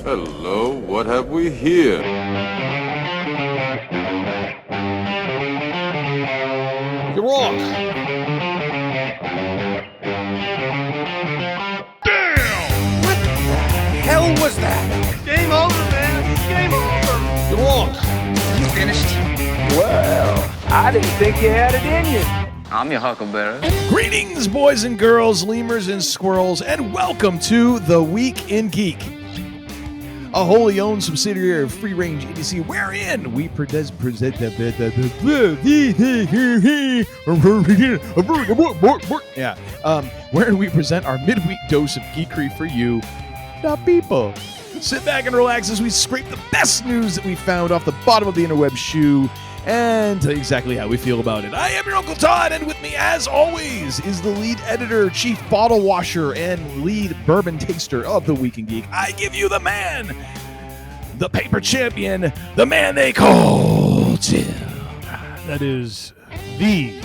Hello, what have we here? You're wrong. Damn! What the hell was that? Game over, man. Game over. You're wrong. You finished? Well, I didn't think you had it in you. I'm your huckleberry. Greetings, boys and girls, lemurs and squirrels, and welcome to The Week in Geek, a wholly owned subsidiary of Free Range Idiocy, wherein we present wherein we present our midweek dose of geekery for you, the people. Sit back and relax as we scrape the best news that we found off the bottom of the interweb shoe and tell you exactly how we feel about it. I am your Uncle Todd, and with me, as always, is the lead editor, chief bottle washer, and lead bourbon taster of The Week in Geek. I give you the man, the paper champion, the man they call Tim. That is the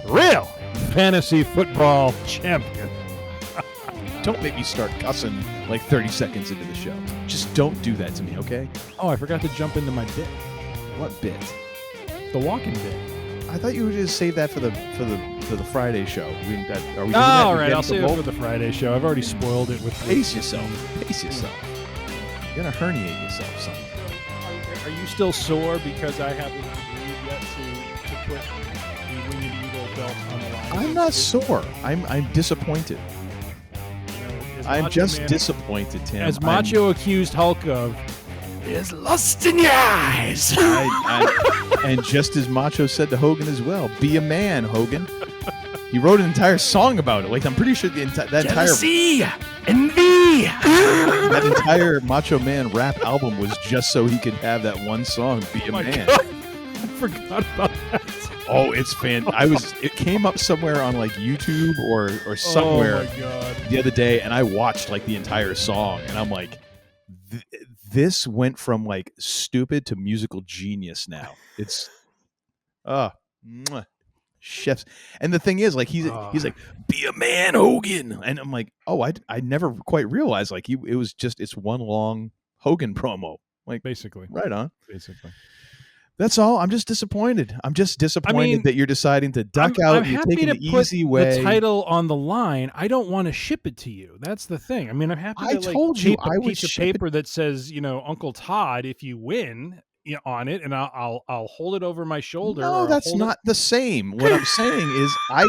real fantasy football champion. Don't make me start cussing like 30 seconds into the show. Just don't do that to me, okay? Oh, I forgot to jump into my bit. What bit? The walking bit. I thought you would just save that for the Friday show. Are we doing that? All right, I'll save it for the Friday show. I've already spoiled it with... Pace yourself. Pace yourself. You're going to herniate yourself, son. Are you still sore because I haven't agreed yet to put the Winged Eagle belt on the line? I'm not sore. I'm disappointed. I'm just disappointed, Tim. As Macho accused Hulk of, there's lust in your eyes. And just as Macho said to Hogan as well, be a man, Hogan. He wrote an entire song about it. Like, I'm pretty sure that entire Macho Man rap album was just so he could have that one song, Be a Man. God. I forgot about that. Oh, it's it came up somewhere on like YouTube or somewhere the other day, and I watched like the entire song, and I'm like, this went from like stupid to musical genius now. It's chefs. And the thing is, like, he's like, be a man, Hogan. And I'm like, oh, I never quite realized like it's one long Hogan promo. Like, basically. Right on. Basically. That's all. I'm just disappointed. That you're deciding to duck out. You're taking the easy way. The title on the line. I don't want to ship it to you. That's the thing. I mean, I'm happy to tape a piece of paper that says, Uncle Todd, if you win, on it, and I'll hold it over my shoulder. No, that's not the same. What I'm saying is, I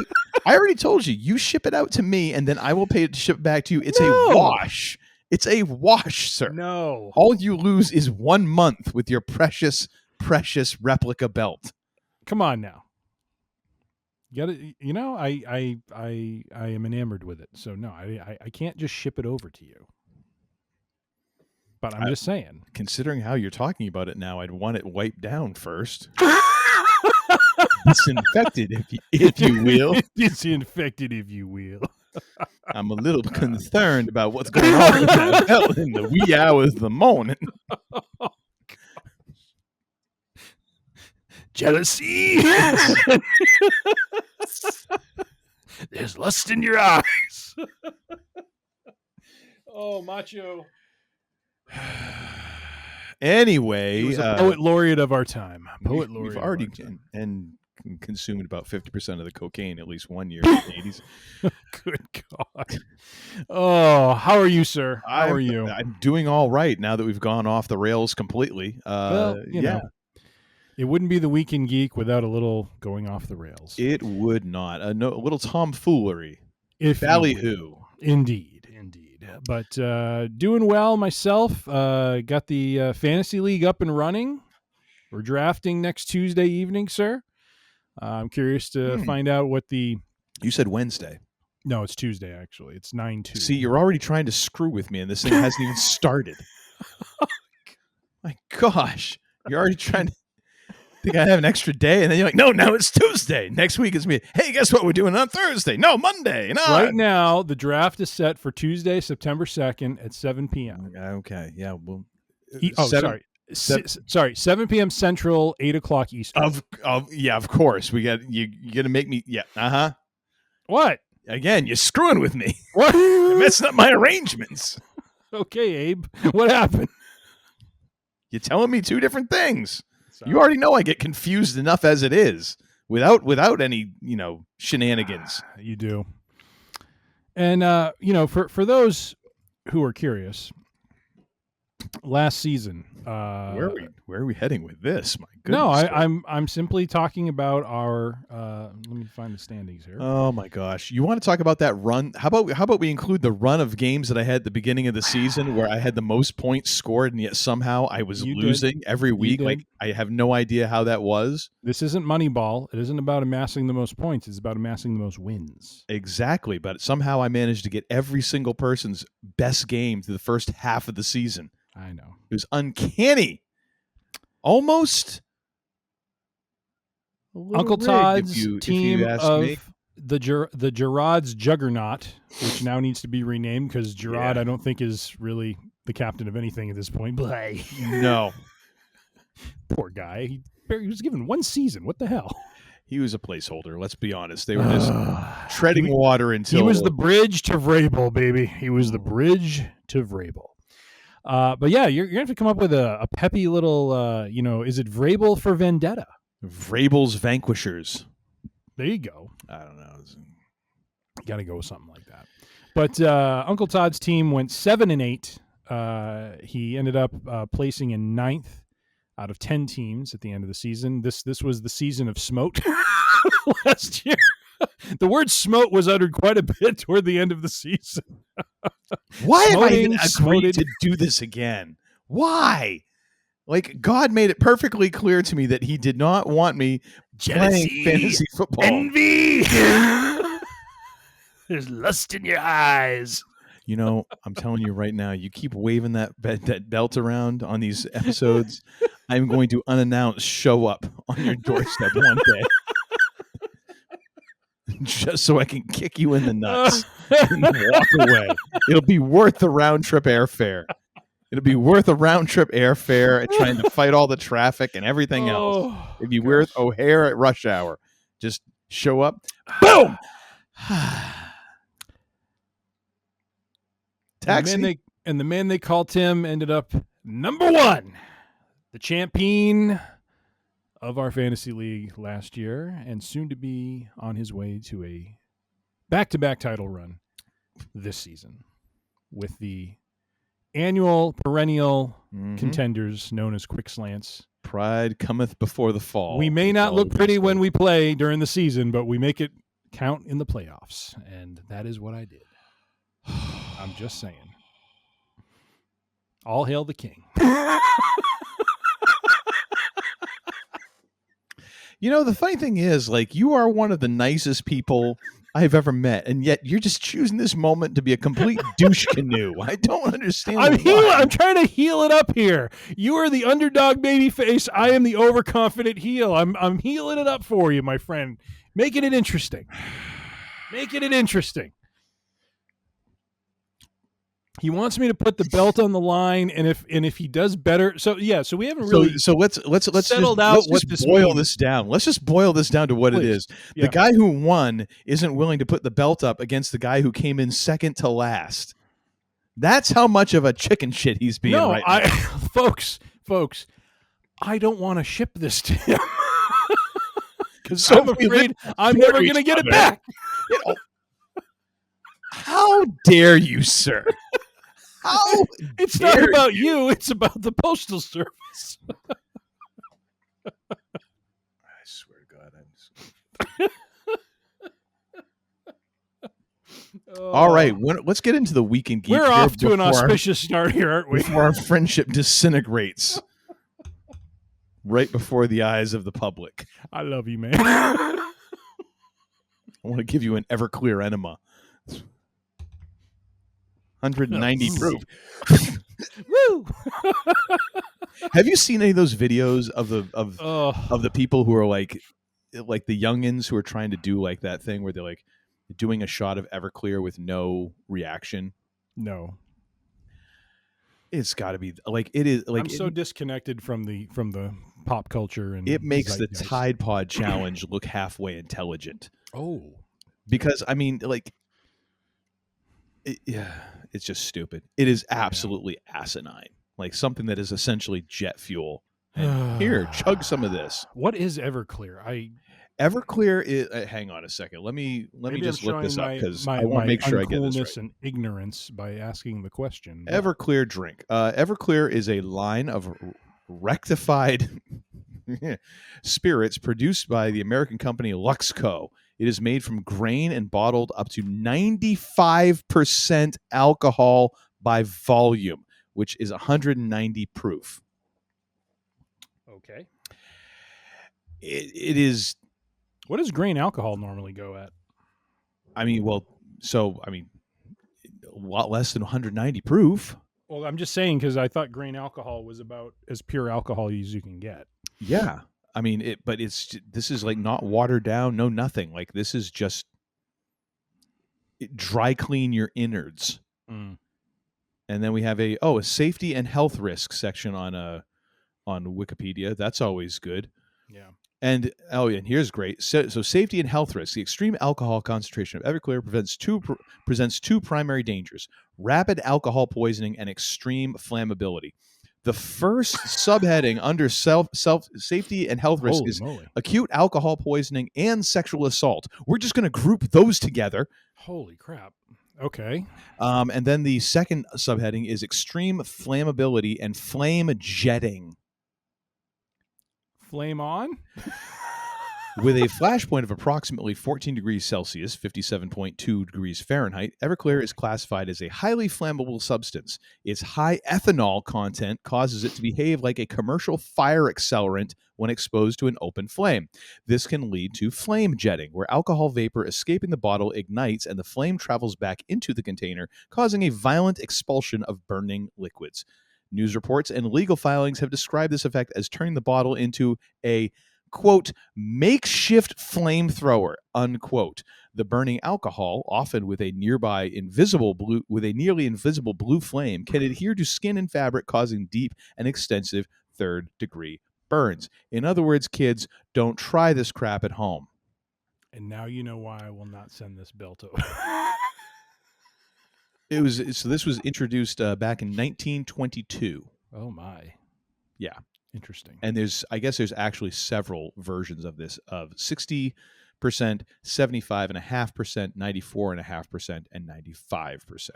already told you. You ship it out to me, and then I will pay it to ship it back to you. It's a wash. It's a wash, sir. No. All you lose is 1 month with your precious replica belt. Come on now. You gotta, I am enamored with it. So no, I can't just ship it over to you. But I'm just saying. Considering how you're talking about it now, I'd want it wiped down first. Disinfected, if you will. Disinfected, if you will. I'm a little concerned about what's going on with that belt in the wee hours of the morning. Jealousy. There's lust in your eyes. Oh, Macho. Anyway, he was a poet laureate of our time. We've already consumed about 50% of the cocaine at least 1 year in the 80s. Good God. Oh, how are you, sir? How are you? I'm doing all right now that we've gone off the rails completely. You know. It wouldn't be the Week in Geek without a little going off the rails. It would not. A little tomfoolery. Ballyhoo. Indeed. But doing well myself. Got the Fantasy League up and running. We're drafting next Tuesday evening, sir. I'm curious to find out what the... You said Wednesday. No, it's Tuesday, actually. It's 9/2. See, you're already trying to screw with me, and this thing hasn't even started. My gosh. You're already trying to... think I have an extra day, and then you're like, no, now it's Tuesday. Next week it's me. Hey, guess what we're doing on Thursday? No, Monday. No. Right now, the draft is set for Tuesday, September 2nd at 7 p.m. Okay, yeah. Well, sorry, 7 p.m. Central, 8 o'clock Eastern. Of course. We got you got to make me. Yeah. What? Again, you're screwing with me. What? You're messing up my arrangements. Okay, Abe, what happened? You're telling me two different things. Sorry. You already know I get confused enough as it is without any, shenanigans. You do. And for those who are curious, last season, Where are we heading with this? My goodness. no, I'm simply talking about our. Let me find the standings here. Oh my gosh! You want to talk about that run? How about we include the run of games that I had at the beginning of the season, where I had the most points scored, and yet somehow I was losing every week. did. Like I have no idea how that was. This isn't Moneyball. It isn't about amassing the most points. It's about amassing the most wins. Exactly, but somehow I managed to get every single person's best game to the first half of the season. I know. It was uncanny. Almost Uncle rigged, Todd's if you team ask of me. the Gerard's Juggernaut, which now needs to be renamed because Gerard, Yeah. I don't think, is really the captain of anything at this point. Blay. No, Poor guy. He was given one season. What the hell? he was a placeholder. Let's be honest. They were just treading water until He was the bridge to Vrabel, baby. He was the bridge to Vrabel. But yeah, you're gonna have to come up with a peppy little, is it Vrabel for Vendetta? Vrabel's Vanquishers. There you go. I don't know. Got to go with something like that. But Uncle Todd's team went 7-8. He ended up placing in 9th out of 10 teams at the end of the season. This was the season of smote last year. The word smote was uttered quite a bit toward the end of the season. Why have I even Smoting, agreed to do this again? Why? Like, God made it perfectly clear to me that he did not want me playing fantasy football. Envy. There's lust in your eyes. I'm telling you right now, you keep waving that belt around on these episodes, I'm going to unannounced show up on your doorstep one day. Just so I can kick you in the nuts and walk away. It'll be worth the round trip airfare. It'll be worth a round trip airfare and trying to fight all the traffic and everything else. It'd be worth O'Hare at rush hour. Just show up. Boom! Taxi. And the man they call Tim ended up number 1, the champion of our fantasy league last year, and soon to be on his way to a back-to-back title run this season with the annual perennial contenders known as Quick Slants. Pride cometh before the fall. We may not look pretty when we play during the season, but we make it count in the playoffs, and that is what I did. I'm just saying. All hail the king. The funny thing is, like, you are one of the nicest people I've ever met, and yet you're just choosing this moment to be a complete douche canoe. I don't understand. I'm trying to heal it up here. You are the underdog baby face. I am the overconfident heel. I'm healing it up for you, my friend. Making it interesting. Making it interesting. He wants me to put the belt on the line, and if he does better, so we haven't really so let's settled just, out let's what just this boil means. this down. Let's just boil this down to what it is. Yeah. The guy who won isn't willing to put the belt up against the guy who came in second to last. That's how much of a chicken shit he's being right now. folks, I don't want to ship this to him because So I'm afraid I'm never going to get it back. How dare you, sir? How It's not about you. It's about the Postal Service. I swear to God. All right, let's get into the Week in Geek. We're off to an auspicious start here, aren't we? Before our friendship disintegrates. Right before the eyes of the public. I love you, man. I want to give you an Everclear enema. 190 proof. Woo! Have you seen any of those videos of the people who are like the youngins who are trying to do like that thing where they're like doing a shot of Everclear with no reaction? No. It's got to be like it is. Like I'm so disconnected from the pop culture, and it makes the zeitgeist. Tide Pod challenge look halfway intelligent. Oh, Because I mean, like, Yeah, it's just stupid. It is absolutely asinine. Like something that is essentially jet fuel. And here, chug some of this. What is Everclear? Everclear is. Hang on a second. Let me Maybe I'm just look showing this up my because my, I want to my make sure I get this right. uncoolness and ignorance by asking the question. but- Everclear drink. Everclear is a line of rectified spirits produced by the American company Luxco. It is made from grain and bottled up to 95% alcohol by volume, which is 190 proof. Okay. It is. What does grain alcohol normally go at? I mean, a lot less than 190 proof. Well, I'm just saying because I thought grain alcohol was about as pure alcohol as you can get. Yeah. I mean, this is like not watered down, no nothing. Like this is just dry clean your innards. Mm. And then we have a safety and health risk section on Wikipedia. That's always good. Yeah. And here's great. So safety and health risks. The extreme alcohol concentration of Everclear presents two primary dangers: rapid alcohol poisoning and extreme flammability. The first subheading under safety and health risk is acute alcohol poisoning and sexual assault. We're just going to group those together. Holy crap. Okay. And then the second subheading is extreme flammability and flame jetting. Flame on? With a flash point of approximately 14 degrees Celsius, 57.2 degrees Fahrenheit, Everclear is classified as a highly flammable substance. Its high ethanol content causes it to behave like a commercial fire accelerant when exposed to an open flame. This can lead to flame jetting, where alcohol vapor escaping the bottle ignites and the flame travels back into the container, causing a violent expulsion of burning liquids. News reports and legal filings have described this effect as turning the bottle into a, quote, makeshift flamethrower, unquote. The burning alcohol, often with a nearly invisible blue flame, can adhere to skin and fabric, causing deep and extensive third-degree burns. In other words, kids, don't try this crap at home. And now you know why I will not send this bill to. This was introduced back in 1922. Oh my. Yeah. Interesting. And there's actually several versions of this, of 60%, 75.5%, 94.5%, and 95%.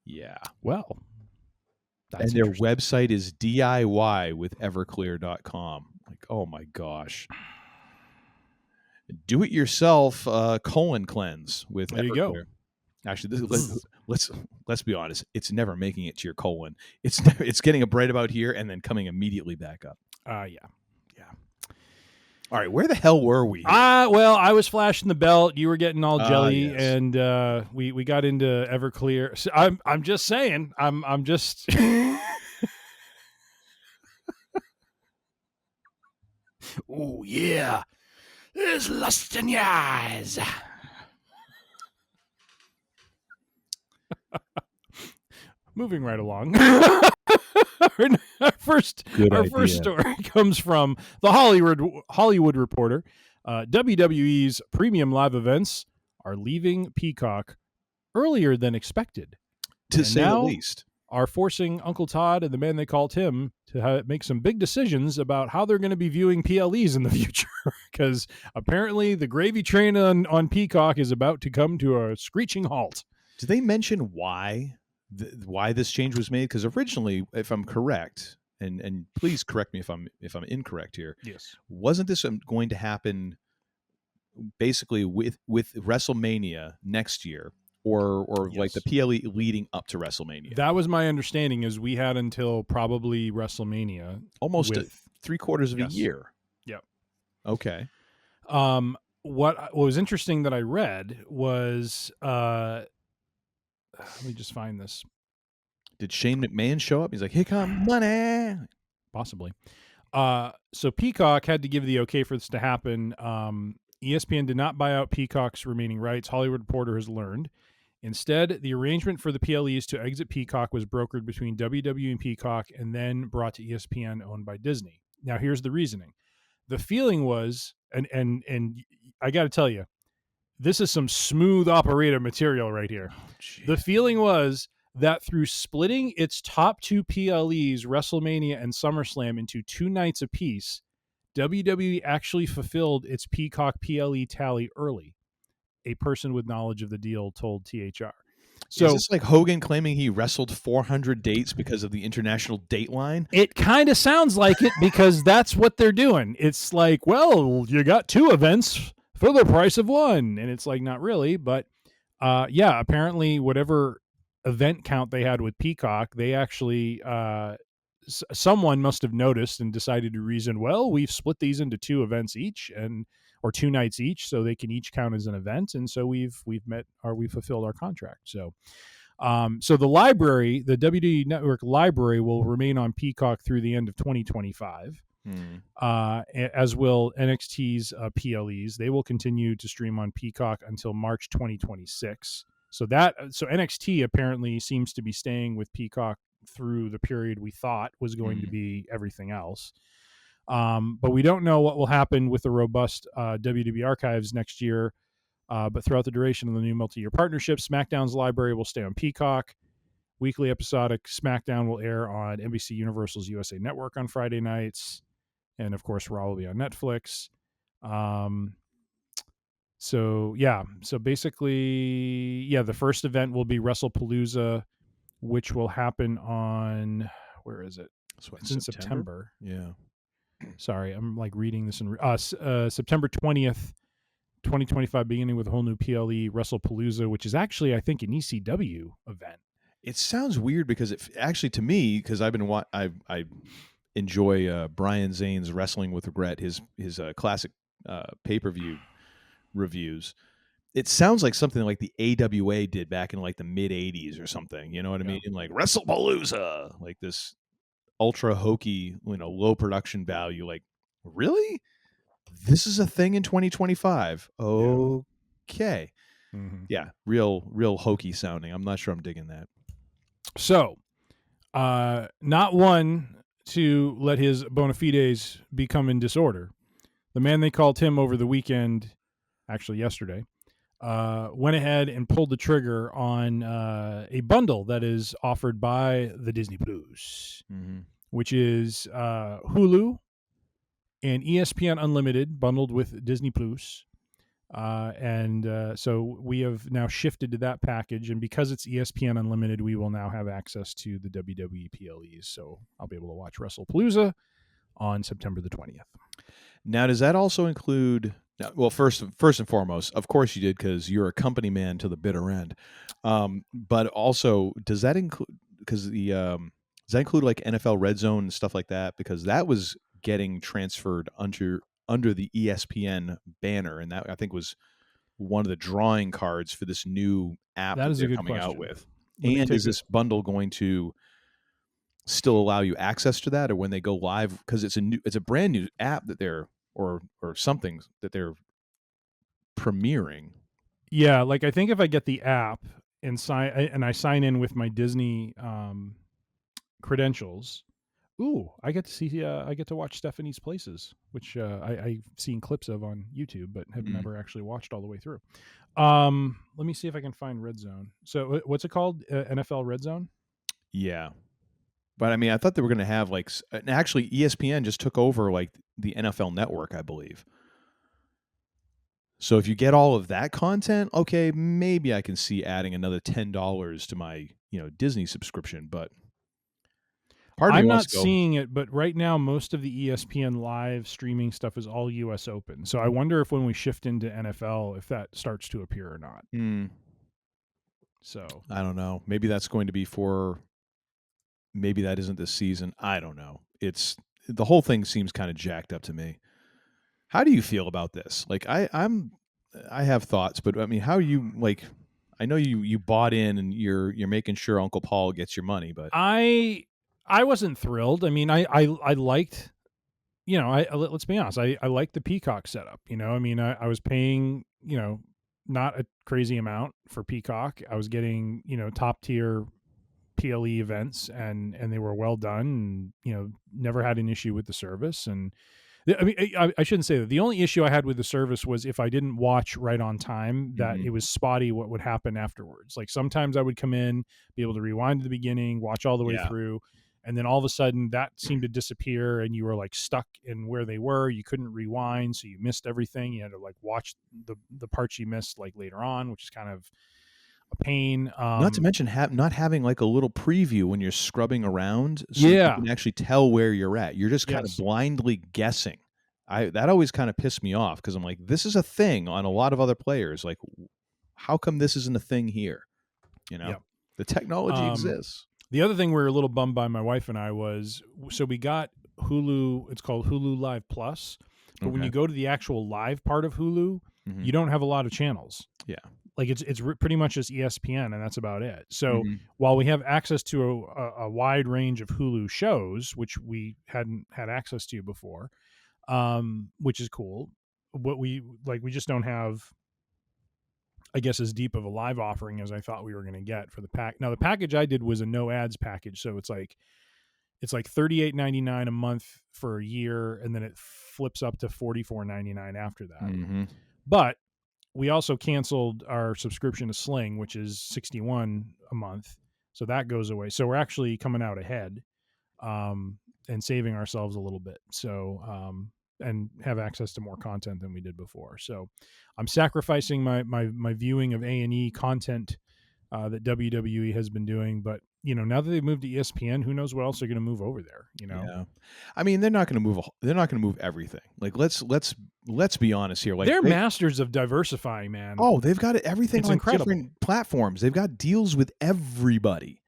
Yeah. Well, and their website is DIY-with-everclear.com. Like, oh my gosh. Do it yourself colon cleanse with there Everclear. You go. Actually, let's be honest. It's never making it to your colon. It's getting up right about here and then coming immediately back up. Yeah. All right, where the hell were we? Well, I was flashing the belt. You were getting all jelly, yes. and we got into Everclear. So I'm just saying. I'm just. Oh yeah, there's lust in your eyes. Moving right along. Our first story comes from the Hollywood Reporter. WWE's premium live events are leaving Peacock earlier than expected, to say the least. Are forcing Uncle Todd and the man they call Tim to make some big decisions about how they're going to be viewing PLEs in the future, because apparently the gravy train on Peacock is about to come to a screeching halt. Did they mention why this change was made? Because originally, if I'm correct, and please correct me if I'm incorrect here. Yes. Wasn't this going to happen basically with WrestleMania next year, or yes, like the PLE leading up to WrestleMania? That was my understanding. Is we had until probably WrestleMania, almost 3/4 of yes, a year. Yep. Okay. What was interesting that I read was. Let me just find this. Did Shane McMahon show up? He's like, here come money. Possibly. So Peacock had to give the okay for this to happen. ESPN did not buy out Peacock's remaining rights, Hollywood Reporter has learned. Instead, the arrangement for the PLEs to exit Peacock was brokered between WWE and Peacock and then brought to ESPN, owned by Disney. Now, here's the reasoning. The feeling was, and I got to tell you, this is some smooth operator material right here. The feeling was that through splitting its top 2 PLEs, WrestleMania and SummerSlam, into 2 nights apiece, WWE actually fulfilled its Peacock PLE tally early. A person with knowledge of the deal told THR. So is this like Hogan claiming he wrestled 400 dates because of the international date line? it kind of sounds like it, because that's what they're doing. It's like, well, you got 2 events for the price of 1. And it's like, not really. But yeah, apparently whatever event count they had with Peacock, they actually, someone must have noticed and decided to reason, well, we've split these into 2 events each, or 2 nights each, so they can each count as an event. And so we've fulfilled our contract. So so the library, the WWE Network library, will remain on Peacock through the end of 2025, as will NXT's PLEs. They will continue to stream on Peacock until March 2026. So NXT apparently seems to be staying with Peacock through the period we thought was going to be everything else. But we don't know what will happen with the robust WWE archives next year. But throughout the duration of the new multi-year partnership, SmackDown's library will stay on Peacock. Weekly episodic SmackDown will air on NBC Universal's USA Network on Friday nights. And, of course, Raw will be on Netflix. So basically, the first event will be WrestlePalooza, which will happen on, where is it? It's in September. Yeah. Sorry, I'm like reading this in September 20th, 2025, beginning with a whole new PLE, WrestlePalooza, which is actually, I think, an ECW event. It sounds weird because it actually, to me, because I've been I enjoy Brian Zane's Wrestling with Regret, his classic pay-per-view reviews. It sounds like something like the AWA did back in like the mid 80s or something. You know what I mean? Like WrestlePalooza, like this ultra hokey, low production value. Like, really? This is a thing in 2025. Okay. Yeah, real hokey sounding. I'm not sure I'm digging that. So, not one to let his bona fides become in disorder. The man they called Tim over the weekend, actually yesterday, went ahead and pulled the trigger on a bundle that is offered by the Disney Plus, which is Hulu and ESPN Unlimited bundled with Disney Plus. So we have now shifted to that package, and because it's ESPN Unlimited, we will now have access to the WWE PLEs. So I'll be able to watch WrestlePalooza on September the 20th. Now, does that also include? Well, first and foremost, of course you did, because you're a company man to the bitter end. But also, does that include? Because does that include like NFL Red Zone and stuff like that? Because that was getting transferred under the ESPN banner, and that I think was one of the drawing cards for this new app that they're coming out with. And is this bundle going to still allow you access to that, or when they go live? Because it's a brand new app that they're or something that they're premiering. Yeah, like I think if I get the app and I sign in with my Disney credentials. Ooh, I get to watch Stephanie's Places, which I've seen clips of on YouTube, but have never actually watched all the way through. Let me see if I can find Red Zone. So what's it called? NFL Red Zone? Yeah. But I mean, I thought they were going to have actually ESPN just took over like the NFL Network, I believe. So if you get all of that content, okay, maybe I can see adding another $10 to my, Disney subscription, but I'm not seeing it, but right now most of the ESPN live streaming stuff is all US Open. So I wonder if when we shift into NFL, if that starts to appear or not. So I don't know. Maybe that's going to be maybe that isn't this season. I don't know. The whole thing seems kind of jacked up to me. How do you feel about this? Like I have thoughts, but I mean, how you like? I know you bought in and you're making sure Uncle Paul gets your money, but I wasn't thrilled. I mean, I liked, let's be honest. I liked the Peacock setup. I mean, I was paying, not a crazy amount for Peacock. I was getting, top tier PLE events and they were well done and, never had an issue with the service. And I mean, I shouldn't say that. The only issue I had with the service was if I didn't watch right on time, that Mhm. it was spotty what would happen afterwards. Like sometimes I would come in, be able to rewind to the beginning, watch all the way Yeah. through, and then all of a sudden that seemed to disappear, and you were like stuck in where they were. You couldn't rewind, so you missed everything. You had to like watch the parts you missed like later on, which is kind of a pain. Not to mention not having like a little preview when you're scrubbing around, so that you Yeah. can actually tell where you're at. You're just kind of Yes. blindly guessing. That always kind of pissed me off because I'm like, this is a thing on a lot of other players. Like, how come this isn't a thing here? You know, Yeah. the technology Um, exists. The other thing we were a little bummed by, my wife and I, was so we got Hulu. It's called Hulu Live Plus, but when Okay. you go to the actual live part of Hulu, Mhm. you don't have a lot of channels. Yeah. Like it's pretty much just ESPN, and that's about it. So Mhm. while we have access to a wide range of Hulu shows, which we hadn't had access to before, which is cool, what we just don't have, I guess, as deep of a live offering as I thought we were going to get for the pack. Now the package I did was a no ads package, so it's like $38.99 a month for a year, and then it flips up to $44.99 after that. Mhm. But we also canceled our subscription to Sling, which is $61 a month, so that goes away. So we're actually coming out ahead, and saving ourselves a little bit. So and have access to more content than we did before. So I'm sacrificing my viewing of A&E content that WWE has been doing, but now that they've moved to ESPN, who knows what else they're going to move over there? Yeah. I mean, they're not going to move. They're not going to move everything. Like, let's be honest here. Like, they're masters of diversifying, man. Oh, they've got everything It's on incredible. different platforms. They've got deals with everybody.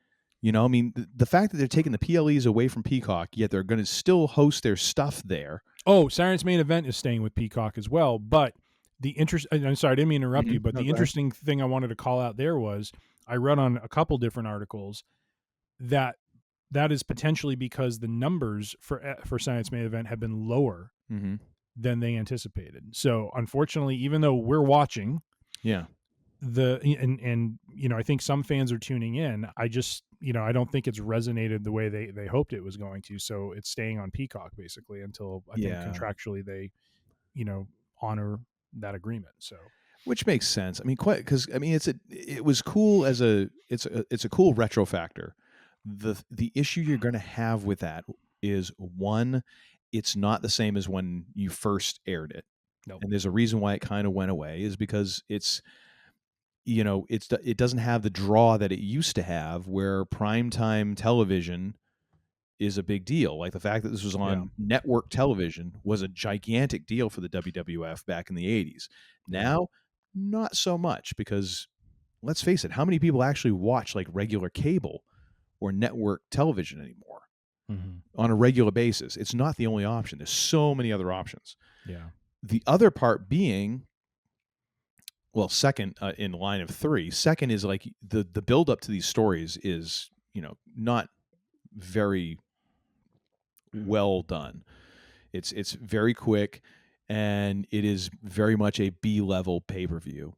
I mean, the fact that they're taking the PLEs away from Peacock, yet they're going to still host their stuff there. Oh, Science Main Event is staying with Peacock as well. But I'm sorry, I didn't mean to interrupt you, but No, the go ahead. interesting thing I wanted to call out there was I read on a couple different articles that is potentially because the numbers for Science Main Event have been lower Mm-hmm. than they anticipated. So unfortunately, even though we're watching, Yeah. I think some fans are tuning in. I just I don't think it's resonated the way they hoped it was going to. So it's staying on Peacock basically until I think contractually they honor that agreement. So Which makes sense. I mean, because it was cool it's a cool retro factor. The issue you're going to have with that is, one, it's not the same as when you first aired it. Nope. And there's a reason why it kind of went away, is because it doesn't have the draw that it used to have, where primetime television is a big deal. Like the fact that this was on network television was a gigantic deal for the WWF back in the 80s. Now, not so much, because let's face it, how many people actually watch like regular cable or network television anymore on a regular basis? It's not the only option. There's so many other options. Yeah. The other part being, well, second in line of three. Second is like the build up to these stories is not very well done. It's very quick, and it is very much a B-level pay-per-view.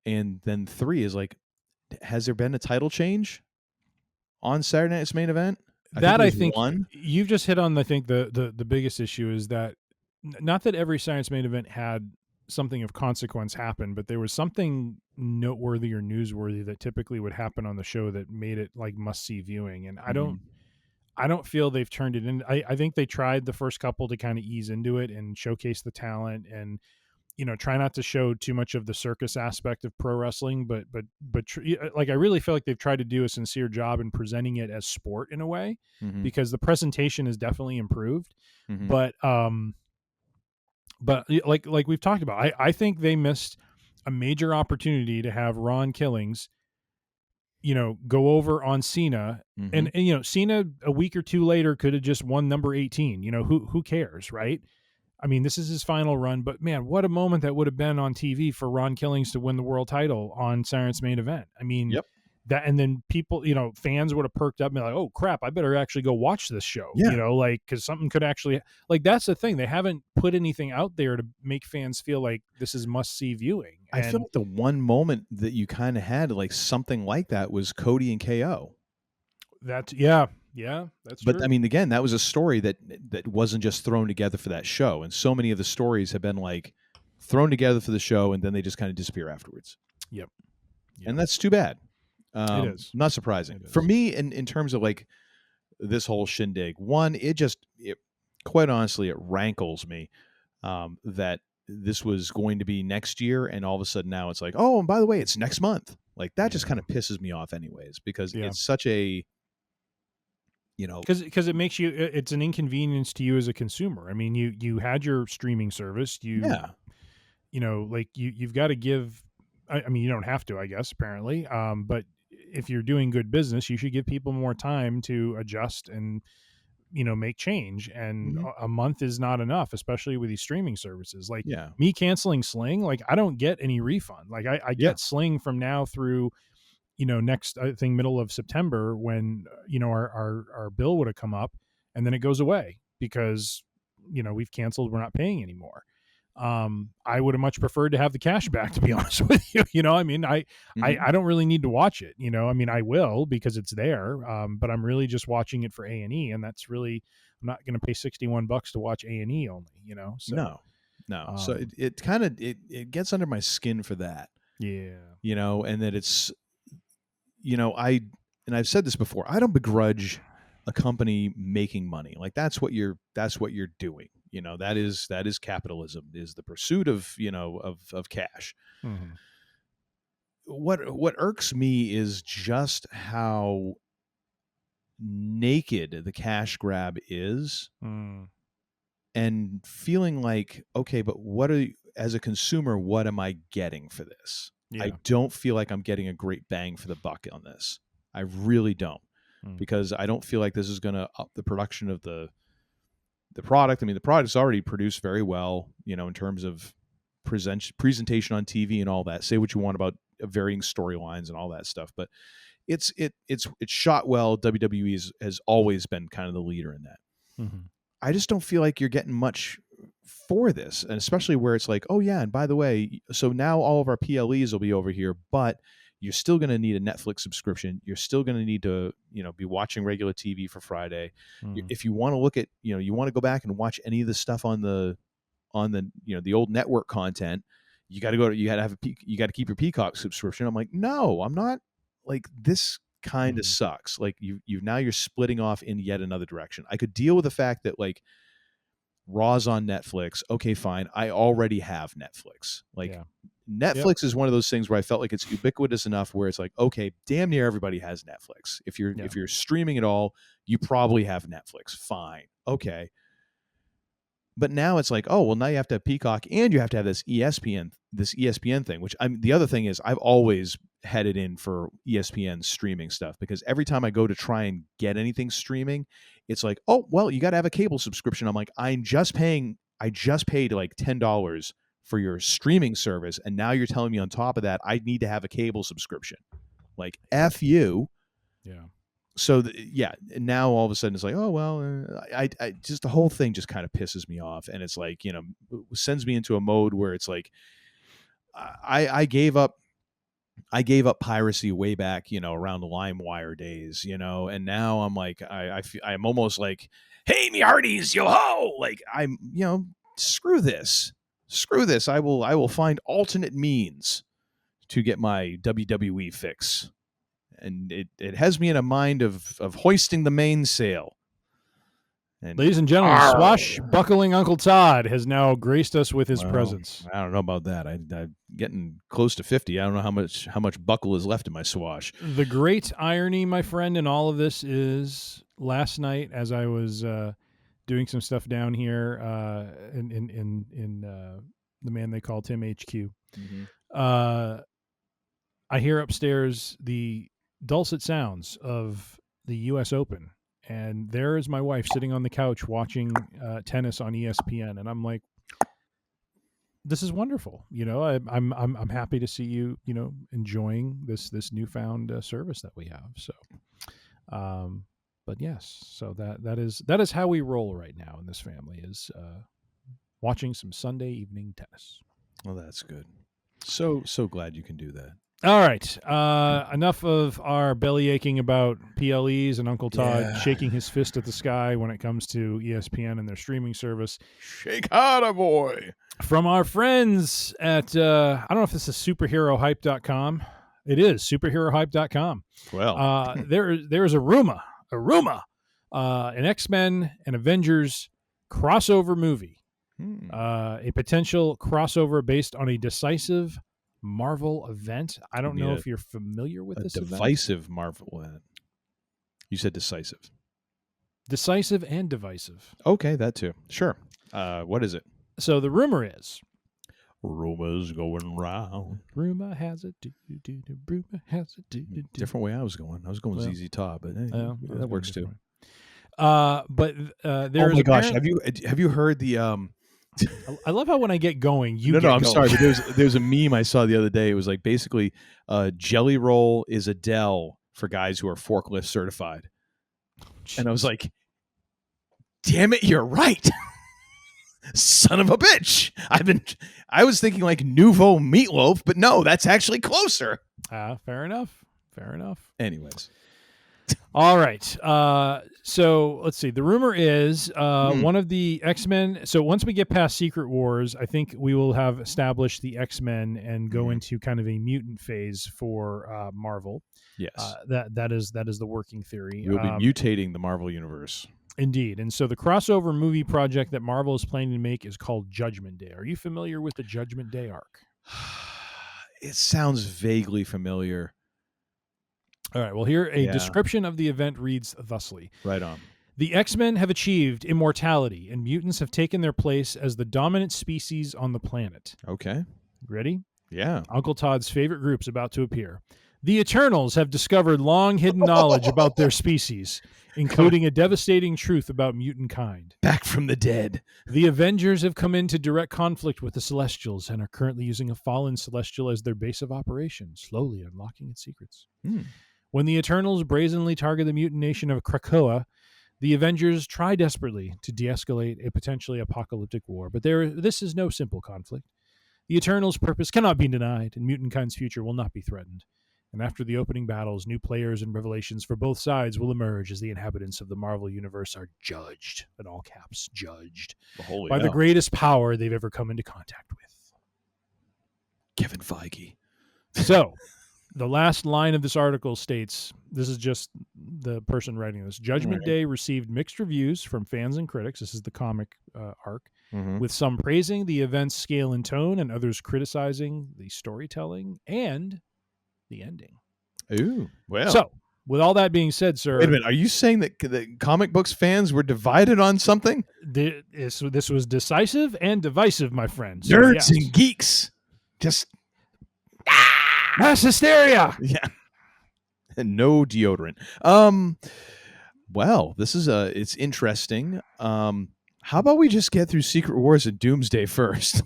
And then three is like, has there been a title change on Saturday Night's Main Event? I think you've just hit on. I think the biggest issue is that not that every Science Main Event had something of consequence happen, but there was something noteworthy or newsworthy that typically would happen on the show that made it like must-see viewing. And I don't feel they've turned it in. I think they tried the first couple to kind of ease into it and showcase the talent and try not to show too much of the circus aspect of pro wrestling, but like I really feel like they've tried to do a sincere job in presenting it as sport in a way, because the presentation is definitely improved. But like we've talked about, I think they missed a major opportunity to have Ron Killings, go over on Cena, and Cena a week or two later could have just won number 18. Who cares, right? I mean, this is his final run, but man, what a moment that would have been on TV for Ron Killings to win the world title on Science Main Event. I mean, that, and then people, fans would have perked up and be like, oh crap, I better actually go watch this show, because something could actually, like, that's the thing. They haven't put anything out there to make fans feel like this is must-see viewing. I feel like the one moment that you kind of had like something like that was Cody and KO. That's Yeah, that's But true. I mean, again, that was a story that wasn't just thrown together for that show, and so many of the stories have been like thrown together for the show, and then they just kind of disappear afterwards. Yep. Yep. And that's too bad. It is. Not surprising It for is. me in terms of like this whole shindig. One, it quite honestly, it rankles me that this was going to be next year, and all of a sudden now it's like, oh, and by the way, it's next month. Like that just kind of pisses me off, anyways, because it's such a, because it makes you, it's an inconvenience to you as a consumer. I mean, you had your streaming service, like you've got to give. I mean, you don't have to, I guess, apparently. But if you're doing good business, you should give people more time to adjust and make change. And a month is not enough, especially with these streaming services. Like me canceling Sling, like I don't get any refund. Like I get Sling from now through next, I think, middle of September, when our bill would have come up, and then it goes away because we've canceled, we're not paying anymore. I would have much preferred to have the cash back, to be honest with you. I mean, I don't really need to watch it. I mean, I will because it's there. But I'm really just watching it for A&E, and that's really, I'm not going to pay $61 to watch A&E only. So no. So it kind of it gets under my skin for that. Yeah. And that it's, I've said this before, I don't begrudge a company making money. Like that's what you're doing. That is capitalism, is the pursuit of, of cash. Mm-hmm. What irks me is just how naked the cash grab is. And feeling like, okay, but as a consumer, what am I getting for this? I don't feel like I'm getting a great bang for the buck on this. I really don't, because I don't feel like this is going to up the production of the product. I mean, the product is already produced very well, in terms of presentation on TV and all that. Say what you want about varying storylines and all that stuff, but it's shot well. WWE has always been kind of the leader in that. Mm-hmm. I just don't feel like you're getting much for this, and especially where it's like, oh yeah, and by the way, so now all of our PLEs will be over here, but you're still going to need a Netflix subscription. You're still going to need to, be watching regular TV for Friday. If you want to look at, you want to go back and watch any of the stuff on the, the old network content, you got to keep your Peacock subscription. I'm like, no, I'm not. Like, this kind of sucks. Like you're splitting off in yet another direction. I could deal with the fact that like Raw's on Netflix. Okay, fine. I already have Netflix. Like Netflix is one of those things where I felt like it's ubiquitous enough where it's like, okay, damn near everybody has Netflix. If you're streaming at all, you probably have Netflix. Fine. Okay. But now it's like, oh, well, now you have to have Peacock and you have to have this ESPN thing, which the other thing is I've always headed in for ESPN streaming stuff, because every time I go to try and get anything streaming, it's like, oh, well, you got to have a cable subscription. I'm like, I just paid like $10 for your streaming service, and now you're telling me on top of that I need to have a cable subscription. Like, F you. Yeah. So now all of a sudden it's like, oh well, I just, the whole thing just kind of pisses me off, and it's like, sends me into a mode where it's like, I gave up piracy way back, around the LimeWire days, and now I'm like, I'm almost like, hey, me hearties, yo ho, like I'm, screw this. I will find alternate means to get my WWE fix. And it has me in a mind of hoisting the mainsail. And ladies and gentlemen, swashbuckling Uncle Todd has now graced us with his presence. I don't know about that. I'm getting close to 50. I don't know how much buckle is left in my swash. The great irony, my friend, in all of this is last night, as I was doing some stuff down here in the man they call Tim HQ, I hear upstairs the dulcet sounds of the U.S. Open, and there is my wife sitting on the couch watching tennis on ESPN, and I'm like, this is wonderful. I'm happy to see you enjoying this newfound service that we have. So but yes, so that is how we roll right now in this family, is watching some Sunday evening tennis. Well, that's good. So glad you can do that. All right. Enough of our belly aching about PLEs and Uncle Todd Yeah. shaking his fist at the sky when it comes to ESPN and their streaming service. Shake harder, boy. From our friends at, I don't know if this is superherohype.com. It is superherohype.com. Well, There's a rumor, an X-Men and Avengers crossover movie. A potential crossover based on a decisive Marvel event. I don't know if you're familiar with this event. Divisive Marvel event. You said decisive. Decisive and divisive. Okay, that too. Sure. What is it? So the rumor is. Rumors going round. Rumor has it. Rumor has it. Different way I was going. I was going ZZ Top, but hey, that works too. But there's. Oh my gosh! Have you heard the? I love how when I get going, you. No, I'm sorry. But there's a meme I saw the other day. It was like basically, Jelly Roll is Adele for guys who are forklift certified, and I was like, "Damn it, you're right." Son of a bitch. I was thinking like Nouveau Meatloaf, but no, that's actually closer. Fair enough. Anyways. All right. So let's see. The rumor is one of the X-Men. So once we get past Secret Wars, I think we will have established the X-Men and go into kind of a mutant phase for Marvel. Yes. That is the working theory. We'll be mutating the Marvel universe. Indeed. And so the crossover movie project that Marvel is planning to make is called Judgment Day. Are you familiar with the Judgment Day arc? It sounds vaguely familiar. All right. Well, here a description of the event reads thusly. Right on. The X-Men have achieved immortality, and mutants have taken their place as the dominant species on the planet. Okay. Ready? Yeah. Uncle Todd's favorite group's about to appear. The Eternals have discovered long-hidden knowledge about their species, including a devastating truth about mutant kind. Back from the dead. The Avengers have come into direct conflict with the Celestials and are currently using a fallen Celestial as their base of operations, slowly unlocking its secrets. When the Eternals brazenly target the mutant nation of Krakoa, the Avengers try desperately to de-escalate a potentially apocalyptic war, but this is no simple conflict. The Eternals' purpose cannot be denied, and mutant kind's future will not be threatened. And after the opening battles, new players and revelations for both sides will emerge as the inhabitants of the Marvel Universe are judged, in all caps, judged, by the greatest power they've ever come into contact with. Kevin Feige. So, the last line of this article states, this is just the person writing this, Judgment Day received mixed reviews from fans and critics. This is the comic arc, with some praising the event's scale and tone and others criticizing the storytelling and the ending. Ooh, well. So, with all that being said, sir. Wait a minute. Are you saying that the comic books fans were divided on something? This was decisive and divisive, my friend. So, Nerds and geeks. Just. Mass hysteria. Yeah. And no deodorant. Well, this is it's interesting. How about we just get through Secret Wars and Doomsday first?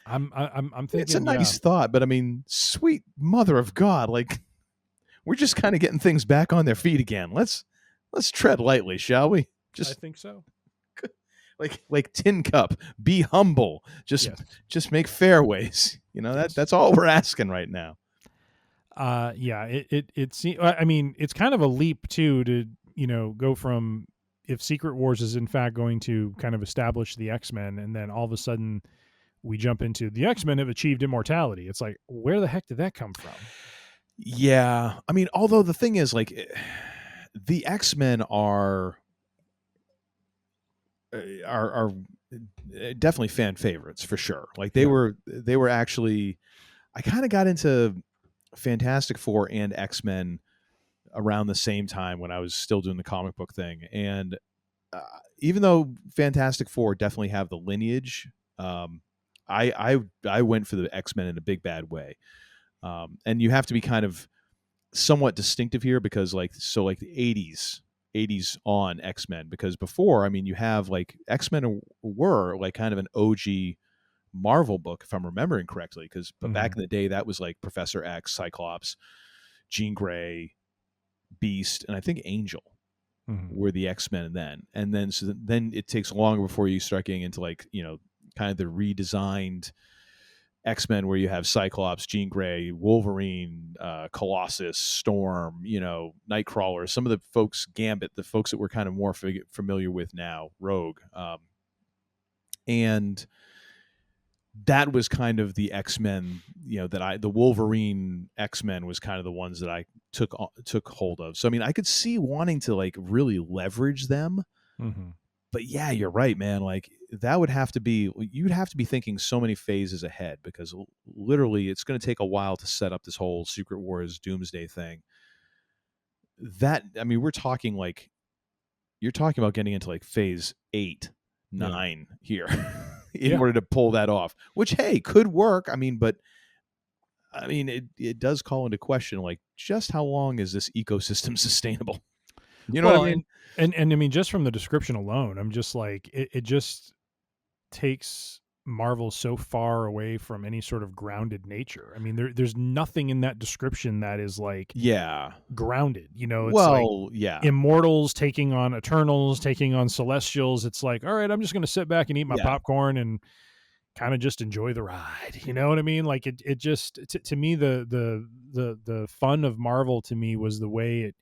I'm thinking it's a nice thought, but I mean, sweet mother of God, like we're just kind of getting things back on their feet again. Let's tread lightly, shall we? I think so. Like Tin Cup, be humble. Just make fairways. You know, that's all we're asking right now. It seems. I mean, it's kind of a leap too to go from if Secret Wars is in fact going to kind of establish the X-Men, and then all of a sudden we jump into the X-Men have achieved immortality. It's like, where the heck did that come from? Yeah, I mean, although the thing is, like, the X-Men are definitely fan favorites for sure. Like they were actually. I kind of got into Fantastic Four and X-Men around the same time when I was still doing the comic book thing, and even though Fantastic Four definitely have the lineage, I went for the X-Men in a big bad way, and you have to be kind of somewhat distinctive here because like the 80s on X-Men, because before, I mean, you have like X-Men were like kind of an OG Marvel book, if I'm remembering correctly, because back in the day that was like Professor X, Cyclops, Jean Grey, Beast, and I think Angel were the X-Men then. And then then it takes longer before you start getting into like, kind of the redesigned X-Men where you have Cyclops, Jean Grey, Wolverine, Colossus, Storm, Nightcrawler, some of the folks, Gambit, the folks that we're kind of more familiar with now, Rogue. And that was kind of the X-Men, the Wolverine X-Men was kind of the ones that I took hold of. So, I mean, I could see wanting to like really leverage them. Mm-hmm. But yeah, you're right, man. Like that would have to be, you'd have to be thinking so many phases ahead, because literally it's going to take a while to set up this whole Secret Wars Doomsday thing. I mean, you're talking about getting into like phase 8, 9 here in order to pull that off, which, hey, could work. I mean, but I mean, it does call into question, like, just how long is this ecosystem sustainable? You know what I mean? And I mean, just from the description alone, I'm just like, it just takes Marvel so far away from any sort of grounded nature. I mean, there's nothing in that description that is like grounded. It's like Immortals taking on Eternals, taking on Celestials. It's like, all right, I'm just going to sit back and eat my popcorn and kind of just enjoy the ride. You know what I mean? Like it just to me, the fun of Marvel to me was the way it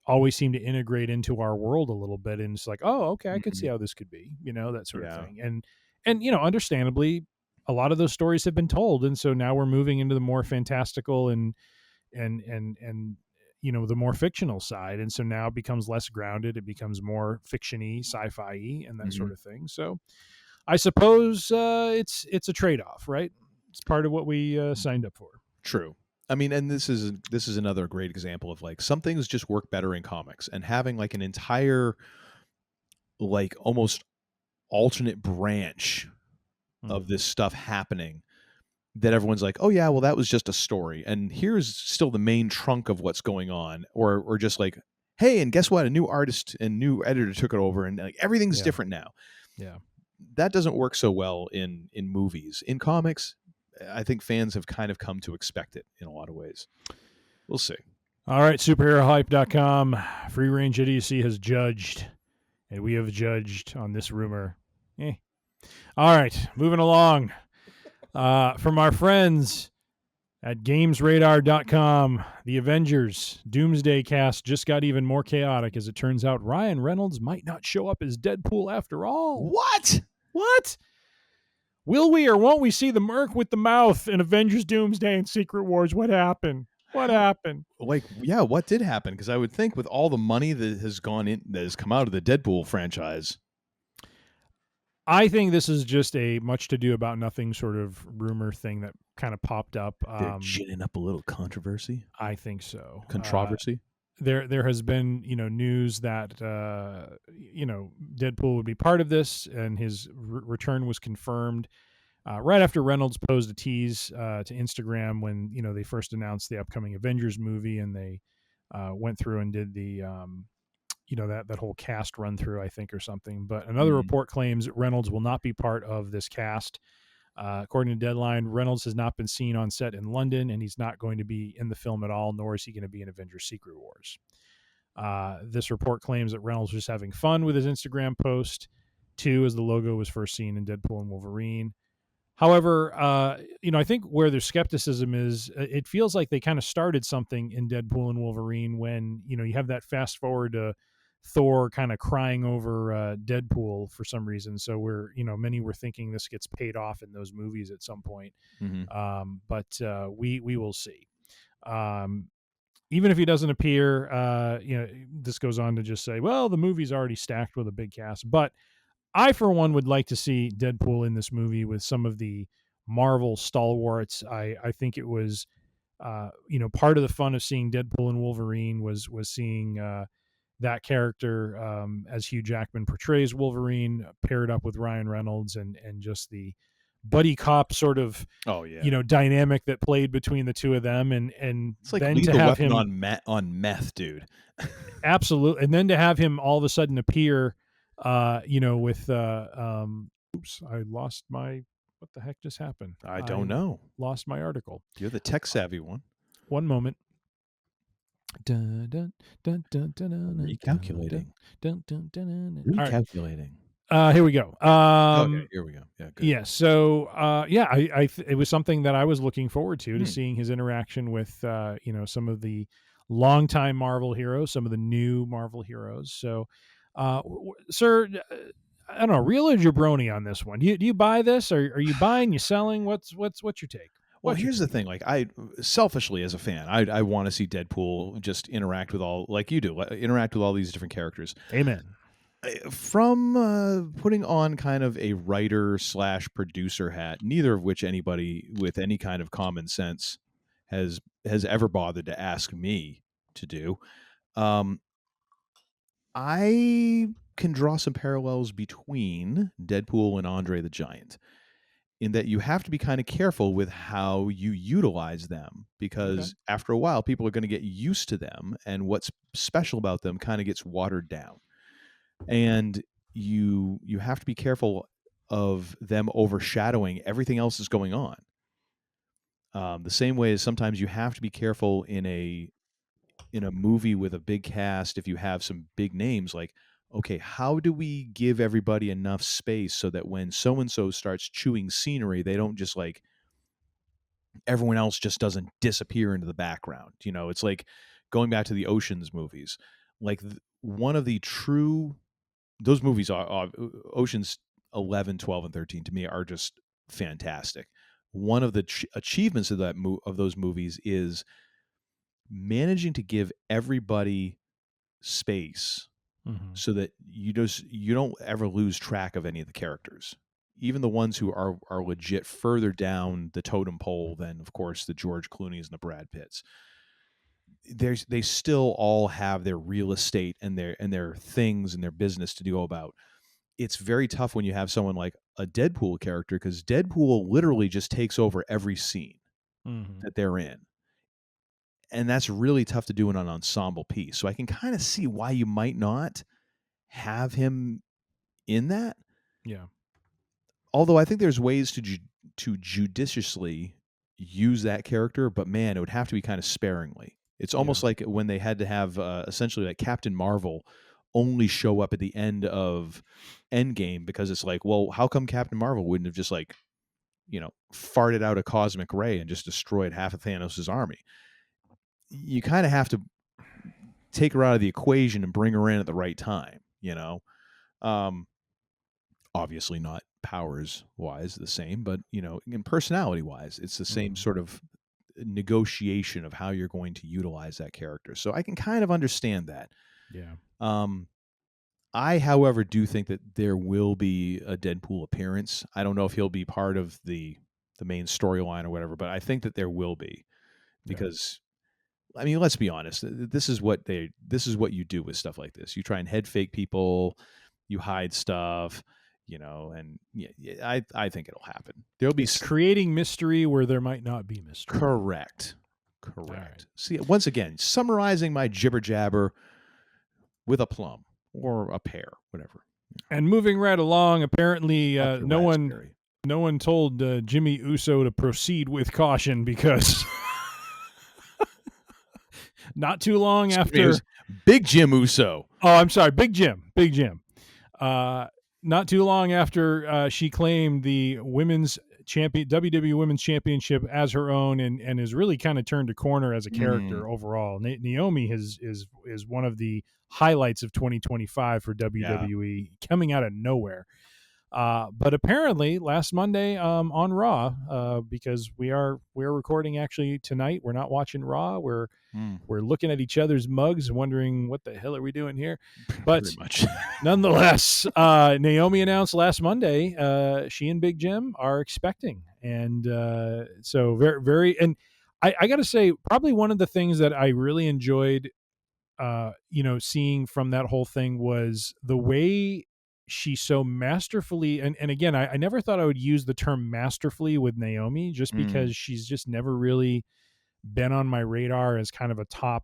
always seem to integrate into our world a little bit, and it's like, oh, okay, I could see how this could be, that sort of thing. And understandably, a lot of those stories have been told, and so now we're moving into the more fantastical and the more fictional side, and so now it becomes less grounded, it becomes more fiction-y, sci-fi-y, and that sort of thing. So I suppose it's a trade-off, right? It's part of what we signed up for. True. I mean, and this is another great example of like some things just work better in comics, and having like an entire like almost alternate branch of this stuff happening that everyone's like, oh yeah, well that was just a story, and here's still the main trunk of what's going on, or just like, hey, and guess what? A new artist and new editor took it over, and like everything's different now. Yeah. That doesn't work so well in movies. In comics, I think fans have kind of come to expect it in a lot of ways. We'll see. All right, superherohype.com. Free Range Idiocy has judged, and we have judged on this rumor. All right, moving along. From our friends at gamesradar.com, the Avengers Doomsday cast just got even more chaotic, as it turns out Ryan Reynolds might not show up as Deadpool after all. What? Will we or won't we see the Merc with the mouth in Avengers Doomsday and Secret Wars? What happened? Like, yeah, what did happen? Because I would think with all the money that has come out of the Deadpool franchise. I think this is just a much to do about nothing sort of rumor thing that kind of popped up. They're ginning up a little controversy. I think so. Controversy. There has been, news that, Deadpool would be part of this, and his return was confirmed right after Reynolds posed a tease to Instagram when, they first announced the upcoming Avengers movie, and they went through and did the, that whole cast run through, I think, or something. But another report claims Reynolds will not be part of this cast. According to Deadline, Reynolds has not been seen on set in London, and he's not going to be in the film at all, nor is he going to be in Avengers Secret Wars. This report claims that Reynolds was having fun with his Instagram post, too, as the logo was first seen in Deadpool and Wolverine. However, I think where their skepticism is, it feels like they kind of started something in Deadpool and Wolverine when, you have that fast forward to Thor kind of crying over Deadpool for some reason. So many were thinking this gets paid off in those movies at some point. But we will see. Even if he doesn't appear, this goes on to just say, well, the movie's already stacked with a big cast. But I, for one, would like to see Deadpool in this movie with some of the Marvel stalwarts. I think it was, part of the fun of seeing Deadpool and Wolverine was seeing that character as Hugh Jackman portrays Wolverine, paired up with Ryan Reynolds, and just the buddy cop sort of dynamic that played between the two of them, and it's like then Lethal to have Weapon him on meth, dude. Absolutely, and then to have him all of a sudden appear, with oops, I lost my, what the heck just happened? I don't know. Lost my article. You're the tech savvy one. One moment. Recalculating. Recalculating. Here we go. Okay, here we go. Yeah, good. Yeah. So, it was something that I was looking forward to seeing his interaction with, some of the longtime Marvel heroes, some of the new Marvel heroes. So, sir, I don't know, real or jabroni on this one? Do you buy this? Are you buying? You selling? What's your take? Well, What's your here's the take? thing. Like, I selfishly, as a fan, I want to see Deadpool just interact with all, like you do, interact with all these different characters. Amen. From putting on kind of a writer slash producer hat, neither of which anybody with any kind of common sense has ever bothered to ask me to do. I can draw some parallels between Deadpool and Andre the Giant, in that you have to be kind of careful with how you utilize them, because after a while people are going to get used to them, and what's special about them kind of gets watered down, and you have to be careful of them overshadowing everything else that's going on. The same way as sometimes you have to be careful in a movie with a big cast, if you have some big names, like, okay, how do we give everybody enough space so that when so and so starts chewing scenery, they don't just, like, everyone else just doesn't disappear into the background. It's like going back to the Oceans movies. Like, one of the true, those movies are Oceans 11, 12, and 13 to me are just fantastic. One of the achievements of those movies is managing to give everybody space so that you don't ever lose track of any of the characters, even the ones who are legit further down the totem pole than, of course, the George Clooney's and the Brad Pitts. They still all have their real estate and their things and their business to go about. It's very tough when you have someone like a Deadpool character, because Deadpool literally just takes over every scene that they're in. And that's really tough to do in an ensemble piece. So I can kind of see why you might not have him in that. Yeah. Although I think there's ways to judiciously use that character, but man, it would have to be kind of sparingly. It's almost like when they had to have essentially like Captain Marvel only show up at the end of Endgame, because it's like, well, how come Captain Marvel wouldn't have just, like, farted out a cosmic ray and just destroyed half of Thanos' army? You kind of have to take her out of the equation and bring her in at the right time, obviously not powers wise the same, but in personality wise, it's the same sort of negotiation of how you're going to utilize that character. So I can kind of understand that. Yeah. I, however, do think that there will be a Deadpool appearance. I don't know if he'll be part of the main storyline or whatever, but I think that there will be, because I mean, let's be honest. This is what you do with stuff like this. You try and head fake people, you hide stuff, and I think it'll happen. There'll be creating mystery where there might not be mystery. Correct. Right. See, once again, summarizing my jibber jabber with a plum or a pear, whatever. And moving right along, apparently no one told Jimmy Uso to proceed with caution, because not too long after Big Jim Uso. Oh, I'm sorry, Big Jim. Not too long after she claimed the WWE Women's Championship as her own, and has really kind of turned a corner as a character overall. Naomi is one of the highlights of 2025 for WWE, coming out of nowhere. But apparently last Monday on Raw, because we're recording actually tonight. We're not watching Raw. We're looking at each other's mugs and wondering what the hell are we doing here. But nonetheless, Naomi announced last Monday she and Big Jim are expecting, and so very, very. And I got to say, probably one of the things that I really enjoyed, seeing from that whole thing was the way she so masterfully, and again, I never thought I would use the term masterfully with Naomi, just because she's just never really been on my radar as kind of a top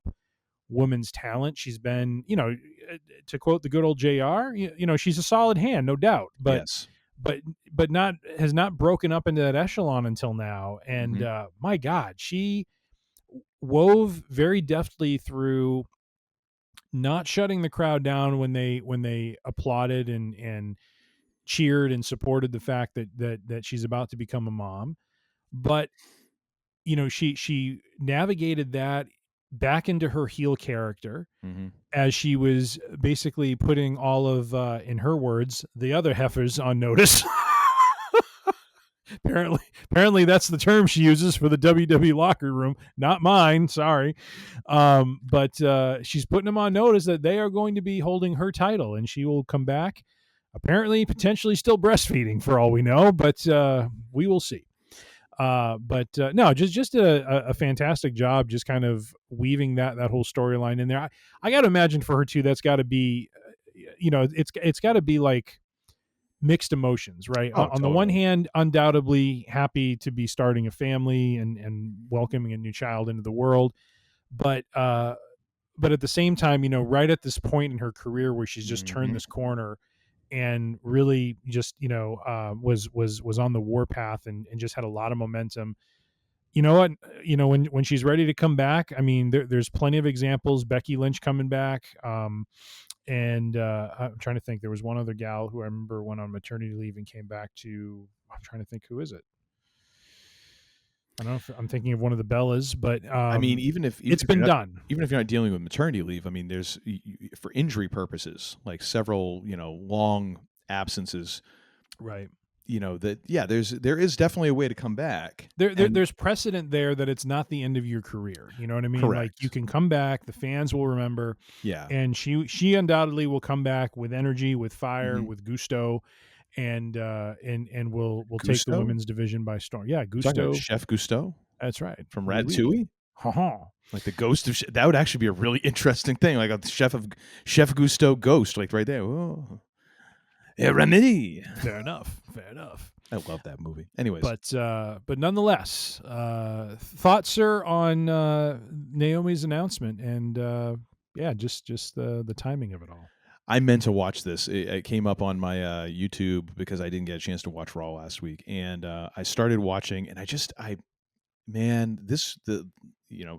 woman's talent. She's been, to quote the good old JR, she's a solid hand, no doubt, but has not broken up into that echelon until now. And my God, she wove very deftly through not shutting the crowd down when they applauded and cheered and supported the fact that she's about to become a mom. But she navigated that back into her heel character Mm-hmm. as she was basically putting all of, in her words, the other heifers on notice. Apparently that's the term she uses for the WWE locker room, not mine. Sorry. But she's putting them on notice that they are going to be holding her title, and she will come back, apparently potentially still breastfeeding for all we know, but we will see. No, just a fantastic job, just kind of weaving that whole storyline in there. I got to imagine for her too, that's got to be, it's got to be like mixed emotions, right? Oh, On the one totally. hand, undoubtedly happy to be starting a family and welcoming a new child into the world, but at the same time, right at this point in her career where she's just turned this corner and really just was on the warpath and just had a lot of momentum. You know what? When she's ready to come back, I mean, there's plenty of examples. Becky Lynch coming back, and I'm trying to think. There was one other gal who I remember went on maternity leave and came back to. I'm trying to think, who is it? I don't know if I'm thinking of one of the Bellas, but I mean, even if it's been done. Even if you're not dealing with maternity leave, I mean, there's for injury purposes, like several long absences. Right. There is definitely a way to come back. There's precedent there that it's not the end of your career. You know what I mean? Correct. Like, you can come back, the fans will remember. Yeah. And she undoubtedly will come back with energy, with fire, with gusto, and we'll take the women's division by storm. Yeah, Gusto. Chef Gusto. That's right. From Ratatouille. Like the ghost of that would actually be a really interesting thing, like a Chef Gusto ghost, like right there. Oh. Remedy. Fair enough. I love that movie. Anyways, but nonetheless, thoughts, sir, on Naomi's announcement and just the timing of it all. I meant to watch this. It came up on my YouTube because I didn't get a chance to watch Raw last week, and I started watching, and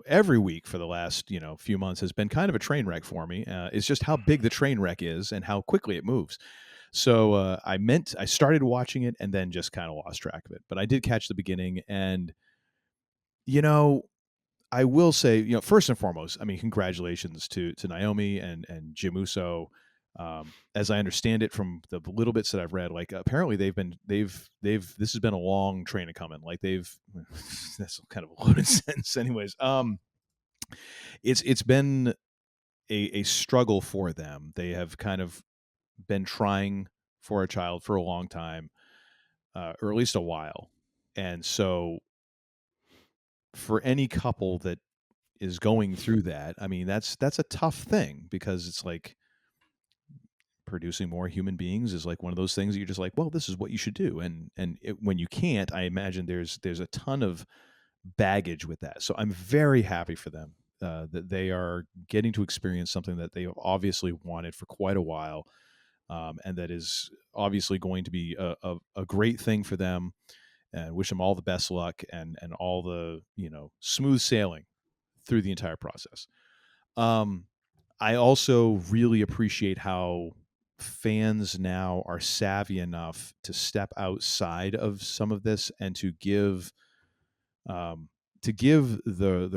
every week for the last few months has been kind of a train wreck for me. It's just how big the train wreck is and how quickly it moves. So I started watching it and then just kind of lost track of it. But I did catch the beginning, and I will say, first and foremost, I mean, congratulations to Naomi and Jim Uso. As I understand it from the little bits that I've read, like apparently this has been a long train of coming. Like that's kind of a loaded sentence, anyways. It's been a struggle for them. They have kind of been trying for a child for a long time, or at least a while. And so for any couple that is going through that, I mean, that's a tough thing, because it's like producing more human beings is like one of those things that you're just like, well, this is what you should do. And when you can't, I imagine there's a ton of baggage with that. So I'm very happy for them that they are getting to experience something that they obviously wanted for quite a while. And that is obviously going to be a great thing for them, and wish them all the best luck and all the smooth sailing through the entire process. I also really appreciate how fans now are savvy enough to step outside of some of this and to give the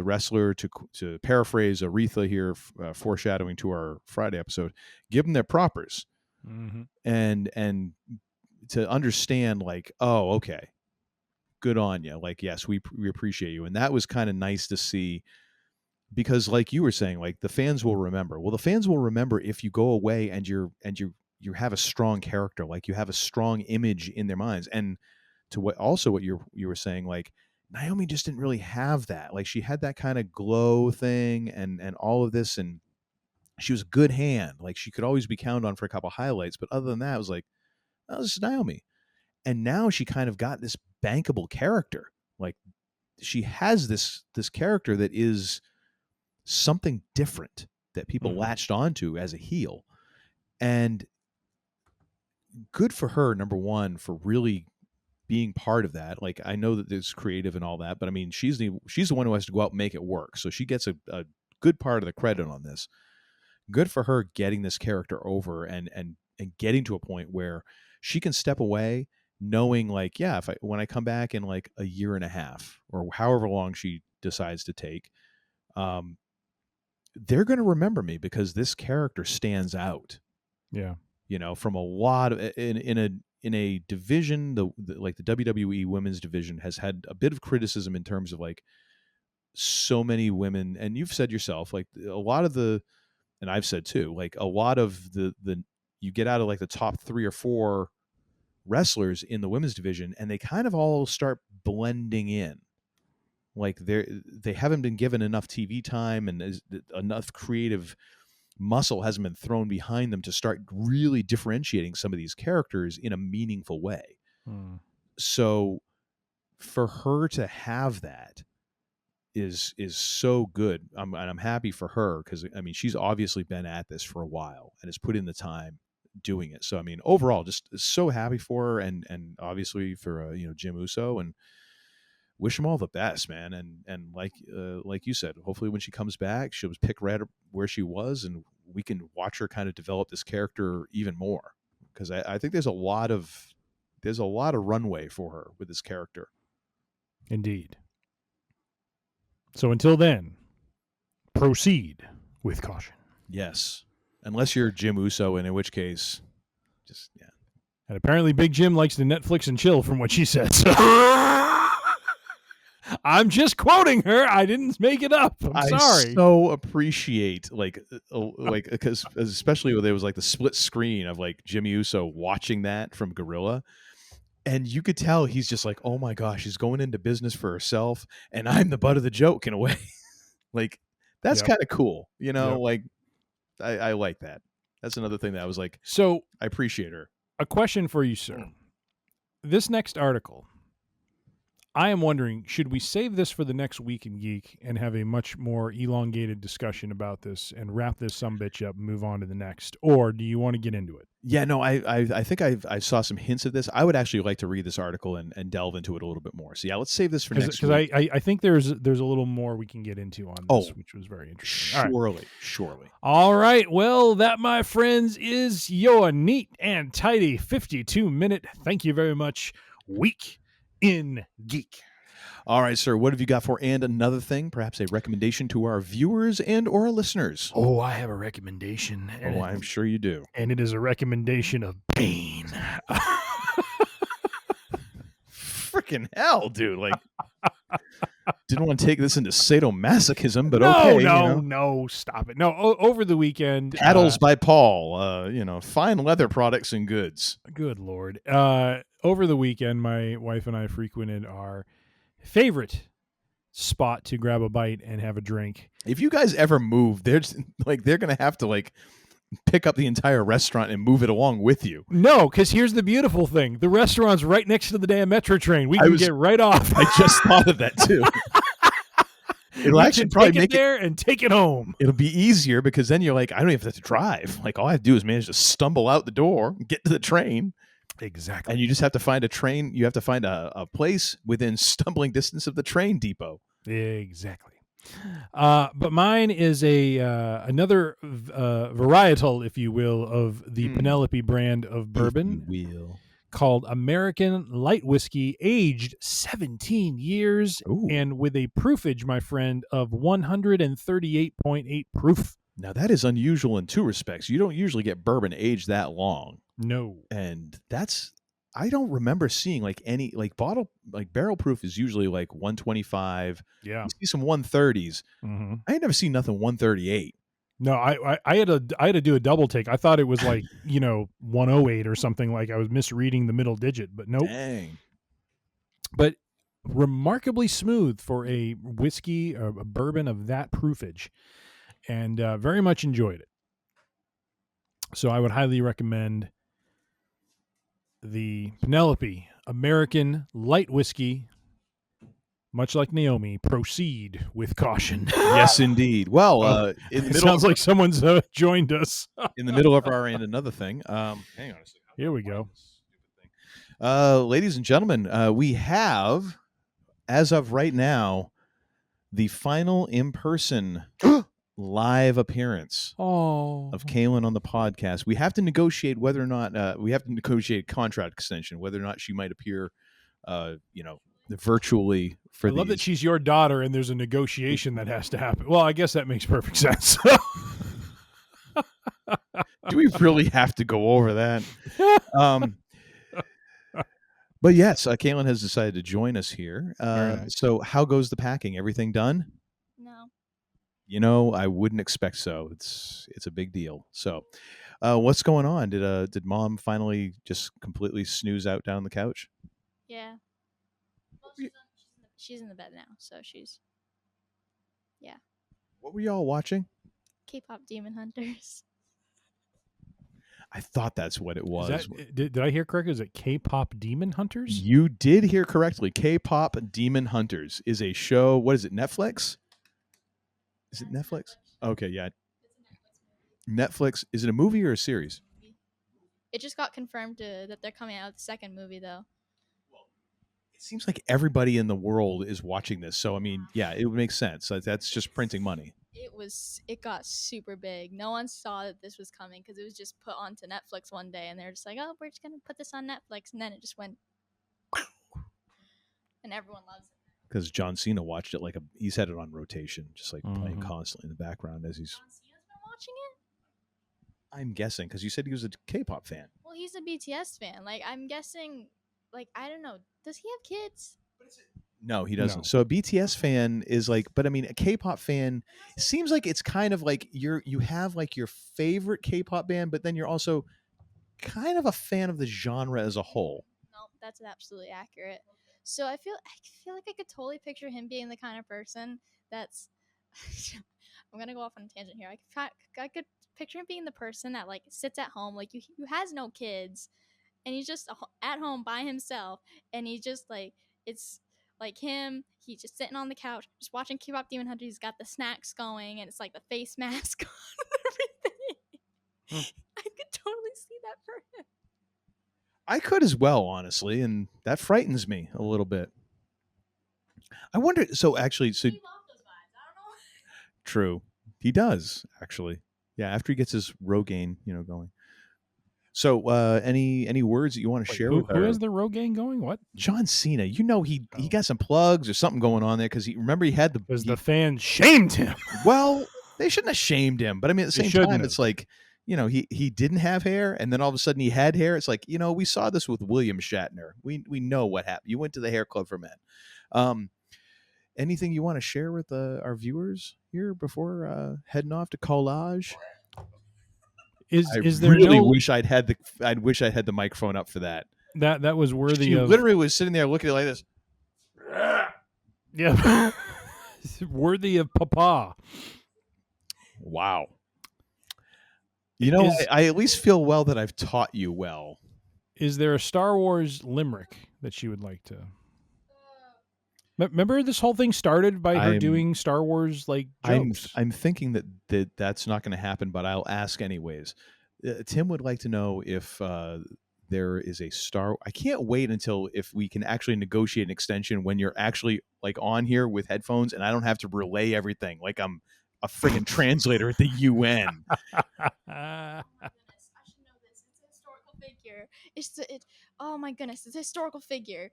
wrestler, to paraphrase Aretha here, foreshadowing to our Friday episode, give them their propers. Mm-hmm. And to understand, like, oh, okay, good on you. Like, yes, we appreciate you. And that was kind of nice to see, because like you were saying, like, the fans will remember. Well, the fans will remember if you go away and you have a strong character, like you have a strong image in their minds. And to what you were saying, like, Naomi just didn't really have that. Like, she had that kind of glow thing and all of this, and she was a good hand. Like, she could always be counted on for a couple highlights, but other than that, it was like, oh, this is Naomi. And now she kind of got this bankable character. Like, she has this character that is something different that people latched onto as a heel. And good for her, number one, for really being part of that. Like, I know that it's creative and all that, but I mean, she's the one who has to go out and make it work. So she gets a good part of the credit on this. Good for her getting this character over and getting to a point where she can step away knowing like, yeah, when I come back in like a year and a half or however long she decides to take, they're going to remember me because this character stands out. Yeah. From a lot of in a division, like the WWE women's division has had a bit of criticism in terms of like so many women, and you've said yourself, like a lot of and I've said too, like a lot of the you get out of like the top 3 or 4 wrestlers in the women's division, and they kind of all start blending in. Like they haven't been given enough TV time, and enough creative muscle hasn't been thrown behind them to start really differentiating some of these characters in a meaningful way. So for her to have that is so good. And I'm happy for her because I mean she's obviously been at this for a while and has put in the time doing it. So I mean overall just so happy for her and obviously for Jim Uso, and wish him all the best, man. And like you said, hopefully when she comes back, she'll pick right where she was, and we can watch her kind of develop this character even more. Because I think there's a lot of runway for her with this character. Indeed. So until then, proceed with caution. Yes, unless you're Jim Uso, and in which case, just yeah. And apparently, Big Jim likes to Netflix and chill, from what she said. So. I'm just quoting her. I didn't make it up. I'm sorry. I so appreciate because especially when there was like the split screen of like Jimmy Uso watching that from Gorilla, and you could tell he's just like, oh my gosh, she's going into business for herself, and I'm the butt of the joke in a way. Like that's kind of cool, Like I like that. That's another thing that I was like, so I appreciate her. A question for you, sir. This next article, I am wondering, should we save this for the next Week in Geek and have a much more elongated discussion about this and wrap this sumbitch up and move on to the next? Or do you want to get into it? Yeah, no, I think I saw some hints of this. I would actually like to read this article and delve into it a little bit more. So yeah, let's save this for next week. Because I think there's a little more we can get into on this, which was very interesting. Surely. All right. Well, that, my friends, is your neat and tidy 52-minute, thank you very much, Week in Geek. All right, sir. What have you got for and another thing? Perhaps a recommendation to our viewers and or listeners. Oh, I have a recommendation. I'm sure you do. And it is a recommendation of pain. Freaking hell, dude! Like, didn't want to take this into sadomasochism, but okay. No, stop it. No, over the weekend, Paddles by Paul. Fine leather products and goods. Good Lord. Over the weekend, my wife and I frequented our favorite spot to grab a bite and have a drink. If you guys ever move, they're going to have to pick up the entire restaurant and move it along with you. No, because here's the beautiful thing. The restaurant's right next to the damn metro train. We can get right off. I just thought of that too. It'll actually probably make it there and take it home. It'll be easier because then you're like, I don't even have to drive. Like all I have to do is manage to stumble out the door, get to the train. Exactly. And you just have to find a train. You have to find a place within stumbling distance of the train depot. Exactly. But mine is another varietal, if you will, of the Penelope brand of bourbon, called American Light Whiskey, aged 17 years. Ooh. And with a proofage, my friend, of 138.8 proof. Now that is unusual in two respects. You don't usually get bourbon aged that long. No. And I don't remember seeing any barrel proof is usually 125. Yeah. You see some 130s. Mm-hmm. I ain't never seen nothing 138. No, I had to do a double take. I thought it was 108 or something, like I was misreading the middle digit, but nope. Dang. But remarkably smooth for a whiskey or a bourbon of that proofage, and very much enjoyed it. So I would highly recommend the Penelope American Light Whiskey. Much like Naomi, proceed with caution. Yes, indeed. Well, in the middle, sounds like someone's joined us. In the middle of our and another thing. Hang on a second. Here we go. Ladies and gentlemen, we have, as of right now, the final in-person live appearance of Kaylin on the podcast. We have to negotiate whether or not we have to negotiate contract extension, whether or not she might appear, virtually for I love that these. she's your daughter and there's a negotiation that has to happen. Well, I guess that makes perfect sense. Do we really have to go over that? But yes, Kaylin has decided to join us here. Right. So how goes the packing? Everything done? No. I wouldn't expect so. It's a big deal. So what's going on? Did mom finally just completely snooze out down on the couch? Yeah. Well, she's in the bed now, so she's. Yeah. What were y'all watching? K-pop Demon Hunters. I thought that's what it was. Did I hear correctly? Is it K-pop Demon Hunters? You did hear correctly. K-pop Demon Hunters is a show. What is it? Netflix? Is it Netflix? Okay, yeah. Netflix. Is it a movie or a series? It just got confirmed that they're coming out with the second movie, though. It seems like everybody in the world is watching this. So, I mean, yeah, it would make sense. That's just printing money. It got super big. No one saw that this was coming because it was just put onto Netflix one day, and they're just like, "Oh, we're just gonna put this on Netflix," and then it just went, and everyone loves it. Because John Cena watched it he's had it on rotation, just like playing constantly in the background as he's. John Cena's been watching it. I'm guessing because you said he was a K-pop fan. Well, he's a BTS fan. I'm guessing. I don't know. Does he have kids? No, he doesn't. No. So a BTS fan is but I mean, a K-pop fan seems like it's kind of like you have your favorite K-pop band, but then you're also kind of a fan of the genre as a whole. No, that's absolutely accurate. So I feel like I could totally picture him being the kind of person that's. I'm gonna go off on a tangent here. I could picture him being the person that sits at home, who has no kids, and he's just at home by himself, and he's just it's. Him, he's just sitting on the couch, just watching K-pop Demon Hunter. He's got the snacks going, and it's the face mask on and everything. I could totally see that for him. I could as well, honestly, and that frightens me a little bit. I wonder. So actually, He loves those vibes. I don't know. True, he does actually. Yeah, after he gets his Rogaine, going. So, any words that you want to share with who has the Rogaine going? What? John Cena? He got some plugs or something going on there because he had the Because the fans shamed him. Well, they shouldn't have shamed him, but I mean at the same time, it's he didn't have hair, and then all of a sudden he had hair. It's we saw this with William Shatner. We know what happened. You went to the hair club for men. Anything you want to share with our viewers here before heading off to collage? I wish I'd had the microphone up for that. That was worthy She of. literally was sitting there looking at it like this. Yeah. Worthy of Papa. Wow. I at least feel well that I've taught you well. Is there a Star Wars limerick that she would like to? Remember, this whole thing started by her doing Star Wars jokes. I'm thinking that's not going to happen, but I'll ask anyways. Tim would like to know if there is a Star. I can't wait until if we can actually negotiate an extension when you're actually on here with headphones, and I don't have to relay everything like I'm a friggin' translator at the UN. I should know this. It's a historical figure. Oh my goodness, it's a historical figure.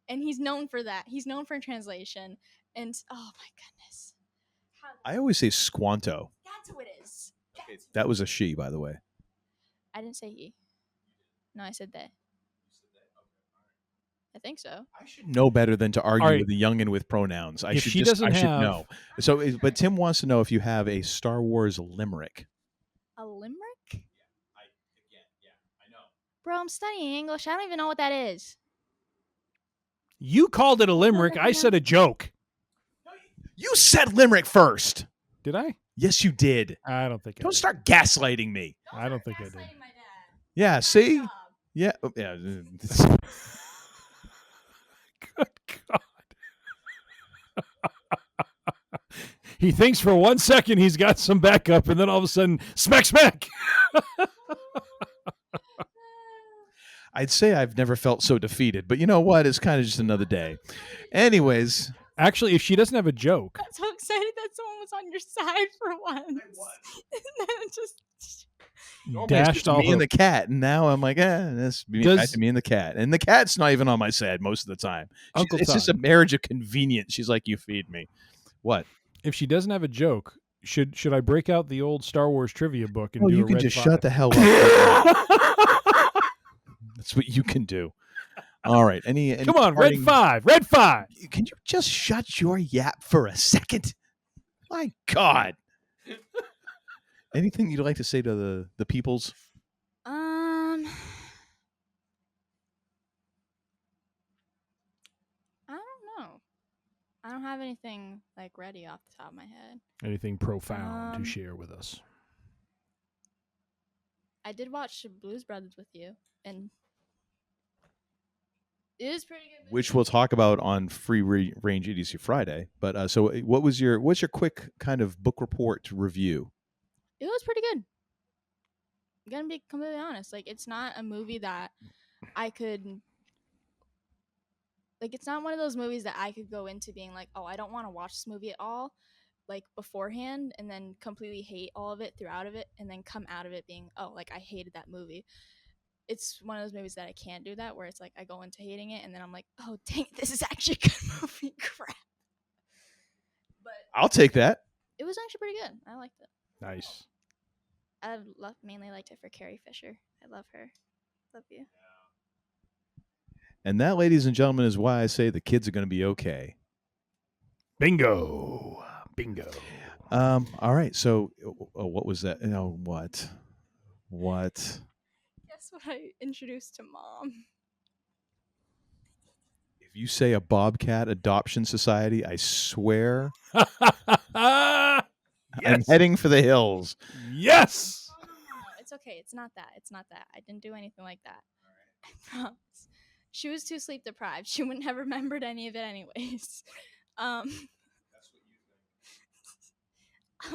And he's known for that. He's known for translation. And oh my goodness. I always say Squanto. That's who it is. That was a she, by the way. I didn't say he. No, I said they. I think so. I should know better than to argue Right. with a youngin with pronouns. I If should she doesn't should have- know. So, but Tim wants to know if you have a Star Wars limerick. A limerick? Yeah, I know. Bro, I'm studying English. I don't even know what that is. You called it a limerick. I said a joke. You said limerick first. Did I? Yes, you did. I don't think I Don't did. start gaslighting me. I don't think I did. Gaslighting my dad. Yeah, see? Job. Yeah. Yeah. Good God. He thinks for 1 second he's got some backup, and then all of a sudden, smack. I'd say I've never felt so defeated, but you know what? It's kind of just another day. Anyways, Actually, if she doesn't have a joke, I'm so excited that someone was on your side for once. And then just Dashed all me and hope. the cat, and now I'm like, that's back to me and the cat, and the cat's not even on my side most of the time. Uncle It's just a Todd. marriage of convenience. She's like, you feed me. What? If she doesn't have a joke, should I break out the old Star Wars trivia book and Oh, do you a can red just 5? shut the hell up. Right now. That's what you can do. All right. Any Come on, parting- red 5. Red 5. Can you just shut your yap for a second? My God. Anything you'd like to say to the peoples? I don't know. I don't have anything like ready off the top of my head. Anything profound to Um, share with us? I did watch Blues Brothers with you, and it is pretty good. Which we'll talk about on Free Range Idiocy Friday. But so, what's your quick kind of book report review? It was pretty good. I'm gonna be completely honest. Like, it's not a movie that I could. Like, it's not one of those movies that I could go into being like, oh, I don't want to watch this movie at all, like beforehand, and then completely hate all of it throughout of it, and then come out of it being, oh, like I hated that movie. It's one of those movies that I can't do that, where it's like I go into hating it, and then I'm like, oh, dang, this is actually a good movie. Crap. But I'll take that. it was actually pretty good. I liked it. Nice. I mainly liked it for Carrie Fisher. I love her. Love you. And that, ladies and gentlemen, is why I say the kids are going to be okay. Bingo. Bingo. All right. So, what was that? What? Guess what I introduced to Mom? If you say a Bobcat Adoption Society, I swear I'm Yes. heading for the hills. Yes. No, it's okay. It's not that. It's not that. I didn't do anything like that. I promise. She was too sleep deprived. She wouldn't have remembered any of it anyways. That's what you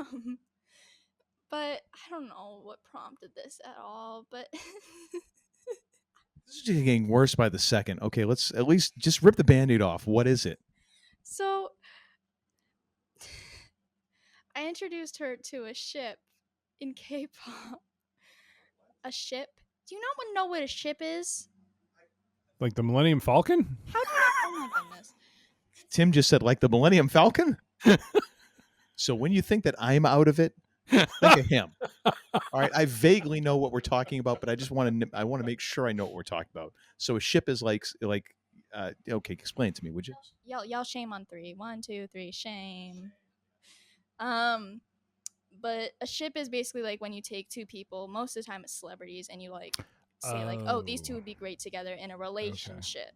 think. But I don't know what prompted this at all. But This is just getting worse by the second. Okay, let's at least just rip the Band-Aid off. What is it? so I introduced her to a ship in K-pop. A ship? Do you not know what a ship is? Like the Millennium Falcon? How do you? Oh my goodness. Tim just said, like the Millennium Falcon? So when you think that I'm out of it, think of him. All right, I vaguely know what we're talking about, but I just want to make sure I know what we're talking about. So a ship is like okay, explain it to me, would you? Yell shame on 3. 1, 2, 3, shame. But a ship is basically like when you take two people, most of the time it's celebrities, and you like say like, oh, these two would be great together in a relationship.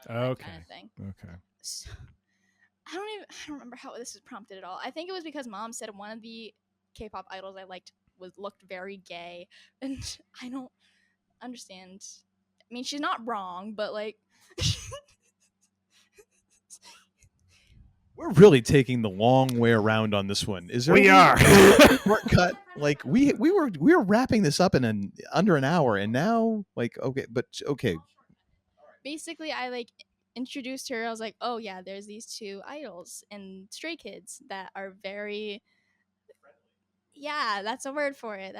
Okay. Kind of thing. Okay. So, I don't remember how this was prompted at all. I think it was because Mom said one of the K-pop idols I liked looked very gay, and I don't understand. I mean, she's not wrong, but like We're really taking the long way around on this one. Is there We are. shortcut? Like we were wrapping this up in under an hour, and now okay. basically I like introduced her. I was like, oh yeah, there's these two idols and Stray Kids that are very, yeah, that's a word for it.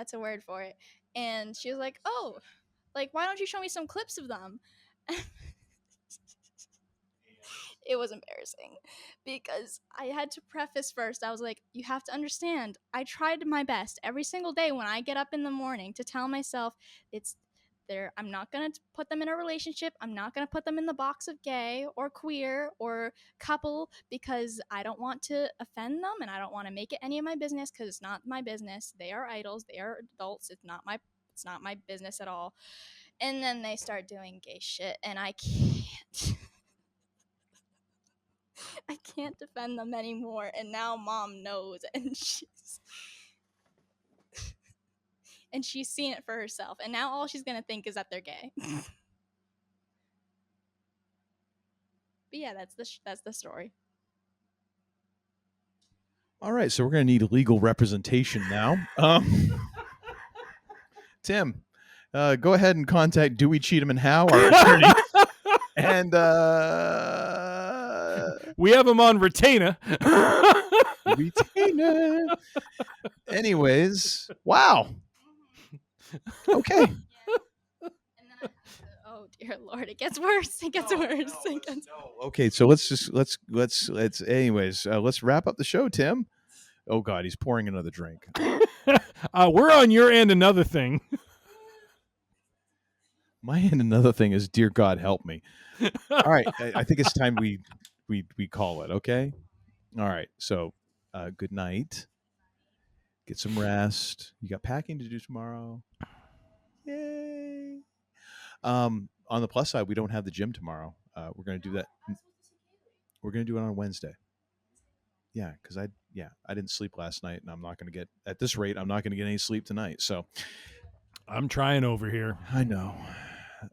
And she was like, oh, like, why don't you show me some clips of them? It was embarrassing because I had to preface first. I was like, you have to understand, I tried my best every single day when I get up in the morning to tell myself I'm not going to put them in a relationship. I'm not going to put them in the box of gay or queer or couple because I don't want to offend them and I don't want to make it any of my business because it's not my business. They are idols. They are adults. It's not my business at all. And then they start doing gay shit and I can't. I can't defend them anymore. And now Mom knows and she's seen it for herself. And now all she's going to think is that they're gay. But yeah, that's the story. All right, so we're going to need legal representation now. Tim, go ahead and contact Dewey Cheatham and Howe, our attorney. And we have him on retainer. Retainer. Anyways, wow. Okay. And then oh dear Lord, it gets worse. It gets worse. Okay, so let's anyways, let's wrap up the show, Tim. Oh God, he's pouring another drink. We're on your end. Another thing. My end, another thing is, dear God, help me. All right, I think it's time we call it. Okay. All right. So, good night. Get some rest. You got packing to do tomorrow. Yay. On the plus side, we don't have the gym tomorrow. We're going to do that. We're going to do it on Wednesday. Yeah, because I didn't sleep last night, and I'm not going to get, at this rate, I'm not going to get any sleep tonight. So I'm trying over here. I know.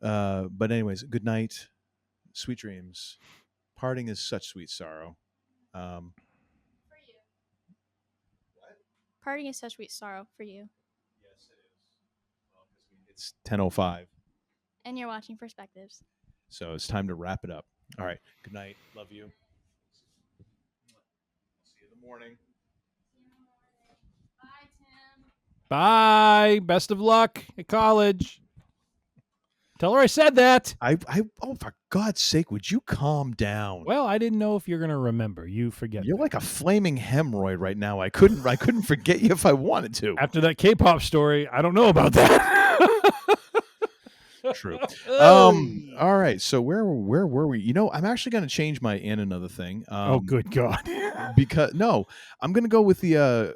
But anyways, good night. Sweet dreams. Parting is such sweet sorrow. For you. What? Parting is such sweet sorrow for you. Yes, it is. Well, it's 10:05. And you're watching Perspectives. So it's time to wrap it up. All right. Good night. Love you. See you in the morning. Bye, Tim. Bye. Best of luck at college. Tell her I said that. Oh, for God's sake, would you calm down? Well, I didn't know if you're going to remember. You forget. You're like a flaming hemorrhoid right now. I couldn't forget you if I wanted to. After that K-pop story, I don't know about that. True. All right. So where were we? You know, I'm actually going to change my and another thing. Oh, good God. Because I'm going to go with the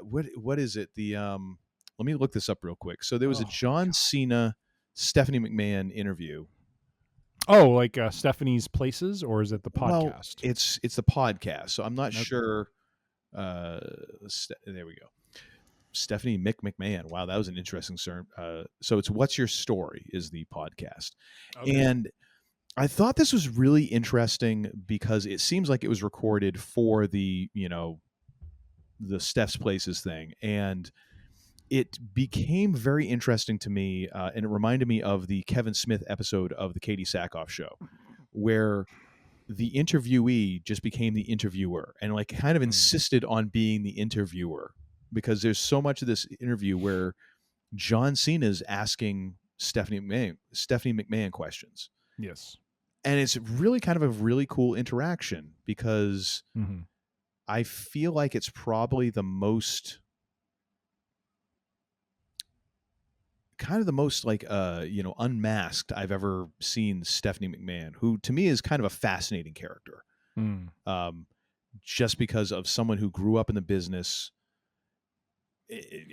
what is it? The let me look this up real quick. So there was a John Cena Stephanie McMahon interview. Oh, like Stephanie's Places, or is it the podcast? Well, it's the podcast. So I'm not sure. There we go. Stephanie McMahon. Wow, that was an interesting term. So it's What's Your Story is the podcast. Okay. And I thought this was really interesting because it seems like it was recorded for the Steph's Places thing. And it became very interesting to me, and it reminded me of the Kevin Smith episode of the Katie Sackhoff Show, where the interviewee just became the interviewer and like kind of insisted on being the interviewer, because there's so much of this interview where John Cena is asking Stephanie McMahon questions. Yes. And it's really kind of a really cool interaction because I feel like it's probably the most like unmasked I've ever seen Stephanie McMahon, who to me is kind of a fascinating character. Just because of someone who grew up in the business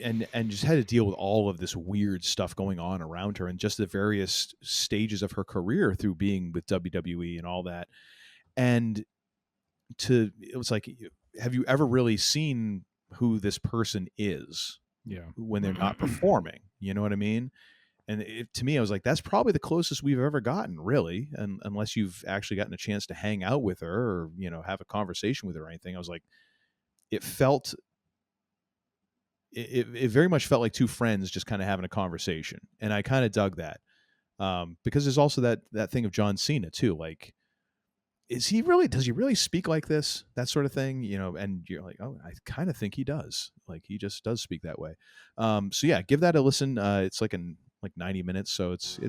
and just had to deal with all of this weird stuff going on around her and just the various stages of her career through being with WWE and all that. And it was like, have you ever really seen who this person is? Yeah. When they're not performing, you know what I mean? And to me, I was like, that's probably the closest we've ever gotten, really. And unless you've actually gotten a chance to hang out with her or, have a conversation with her or anything, I was like, it very much felt like two friends just kind of having a conversation. And I kind of dug that. Because there's also that thing of John Cena too. Like, does he really speak like this? That sort of thing, and you're like, oh, I kind of think he does. Like, he just does speak that way. So yeah, give that a listen. It's like 90 minutes. So it's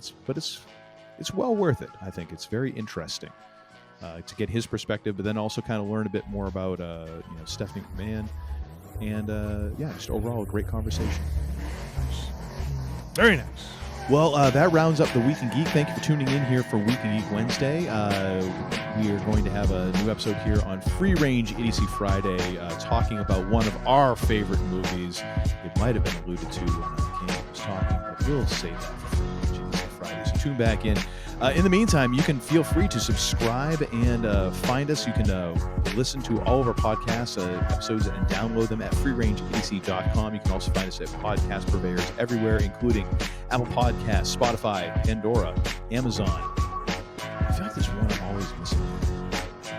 well worth it. I think it's very interesting to get his perspective, but then also kind of learn a bit more about, Stephanie McMahon and just overall a great conversation. Very nice. Well, that rounds up the Week in Geek. Thank you for tuning in here for Week in Geek Wednesday. We are going to have a new episode here on Free Range Idiocy Friday, talking about one of our favorite movies. It might have been alluded to when King was talking, but we'll save that for Free Range Idiocy Friday. So tune back in. In the meantime, you can feel free to subscribe and find us. You can listen to all of our podcast episodes and download them at freerangeidiocy.com. You can also find us at podcast purveyors everywhere, including Apple Podcasts, Spotify, Pandora, Amazon. I feel like there's one I'm always missing.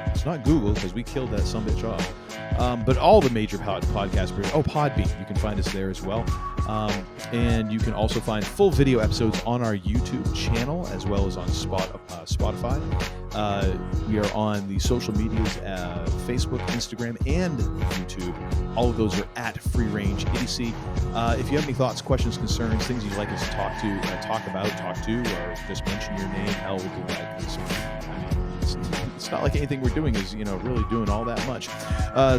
It's not Google, because we killed that sumbitch off. But all the major podcast purveyors. Oh, Podbean. You can find us there as well. And you can also find full video episodes on our YouTube channel as well as on Spotify. We are on the social medias, Facebook, Instagram, and YouTube. All of those are at Free Range Idiocy. If you have any thoughts, questions, concerns, things you'd like us to talk to, or just mention your name, hell, we'll do that. It's not like anything we're doing is, really doing all that much.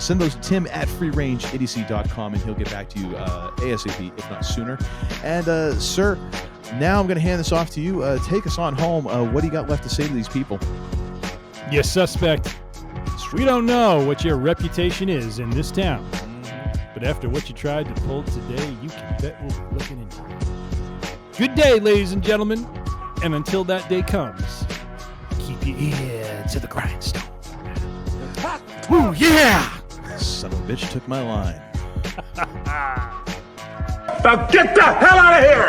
Send those to Tim at freerangeidiocy.com, and he'll get back to you ASAP, if not sooner. And, sir, now I'm going to hand this off to you. Take us on home. What do you got left to say to these people? You suspect. We don't know what your reputation is in this town, but after what you tried to pull today, you can bet we'll be looking into it. Good day, ladies and gentlemen, and until that day comes, keep your ear to the grindstone. Woo, yeah! Son of a bitch took my line. Now get the hell out of here!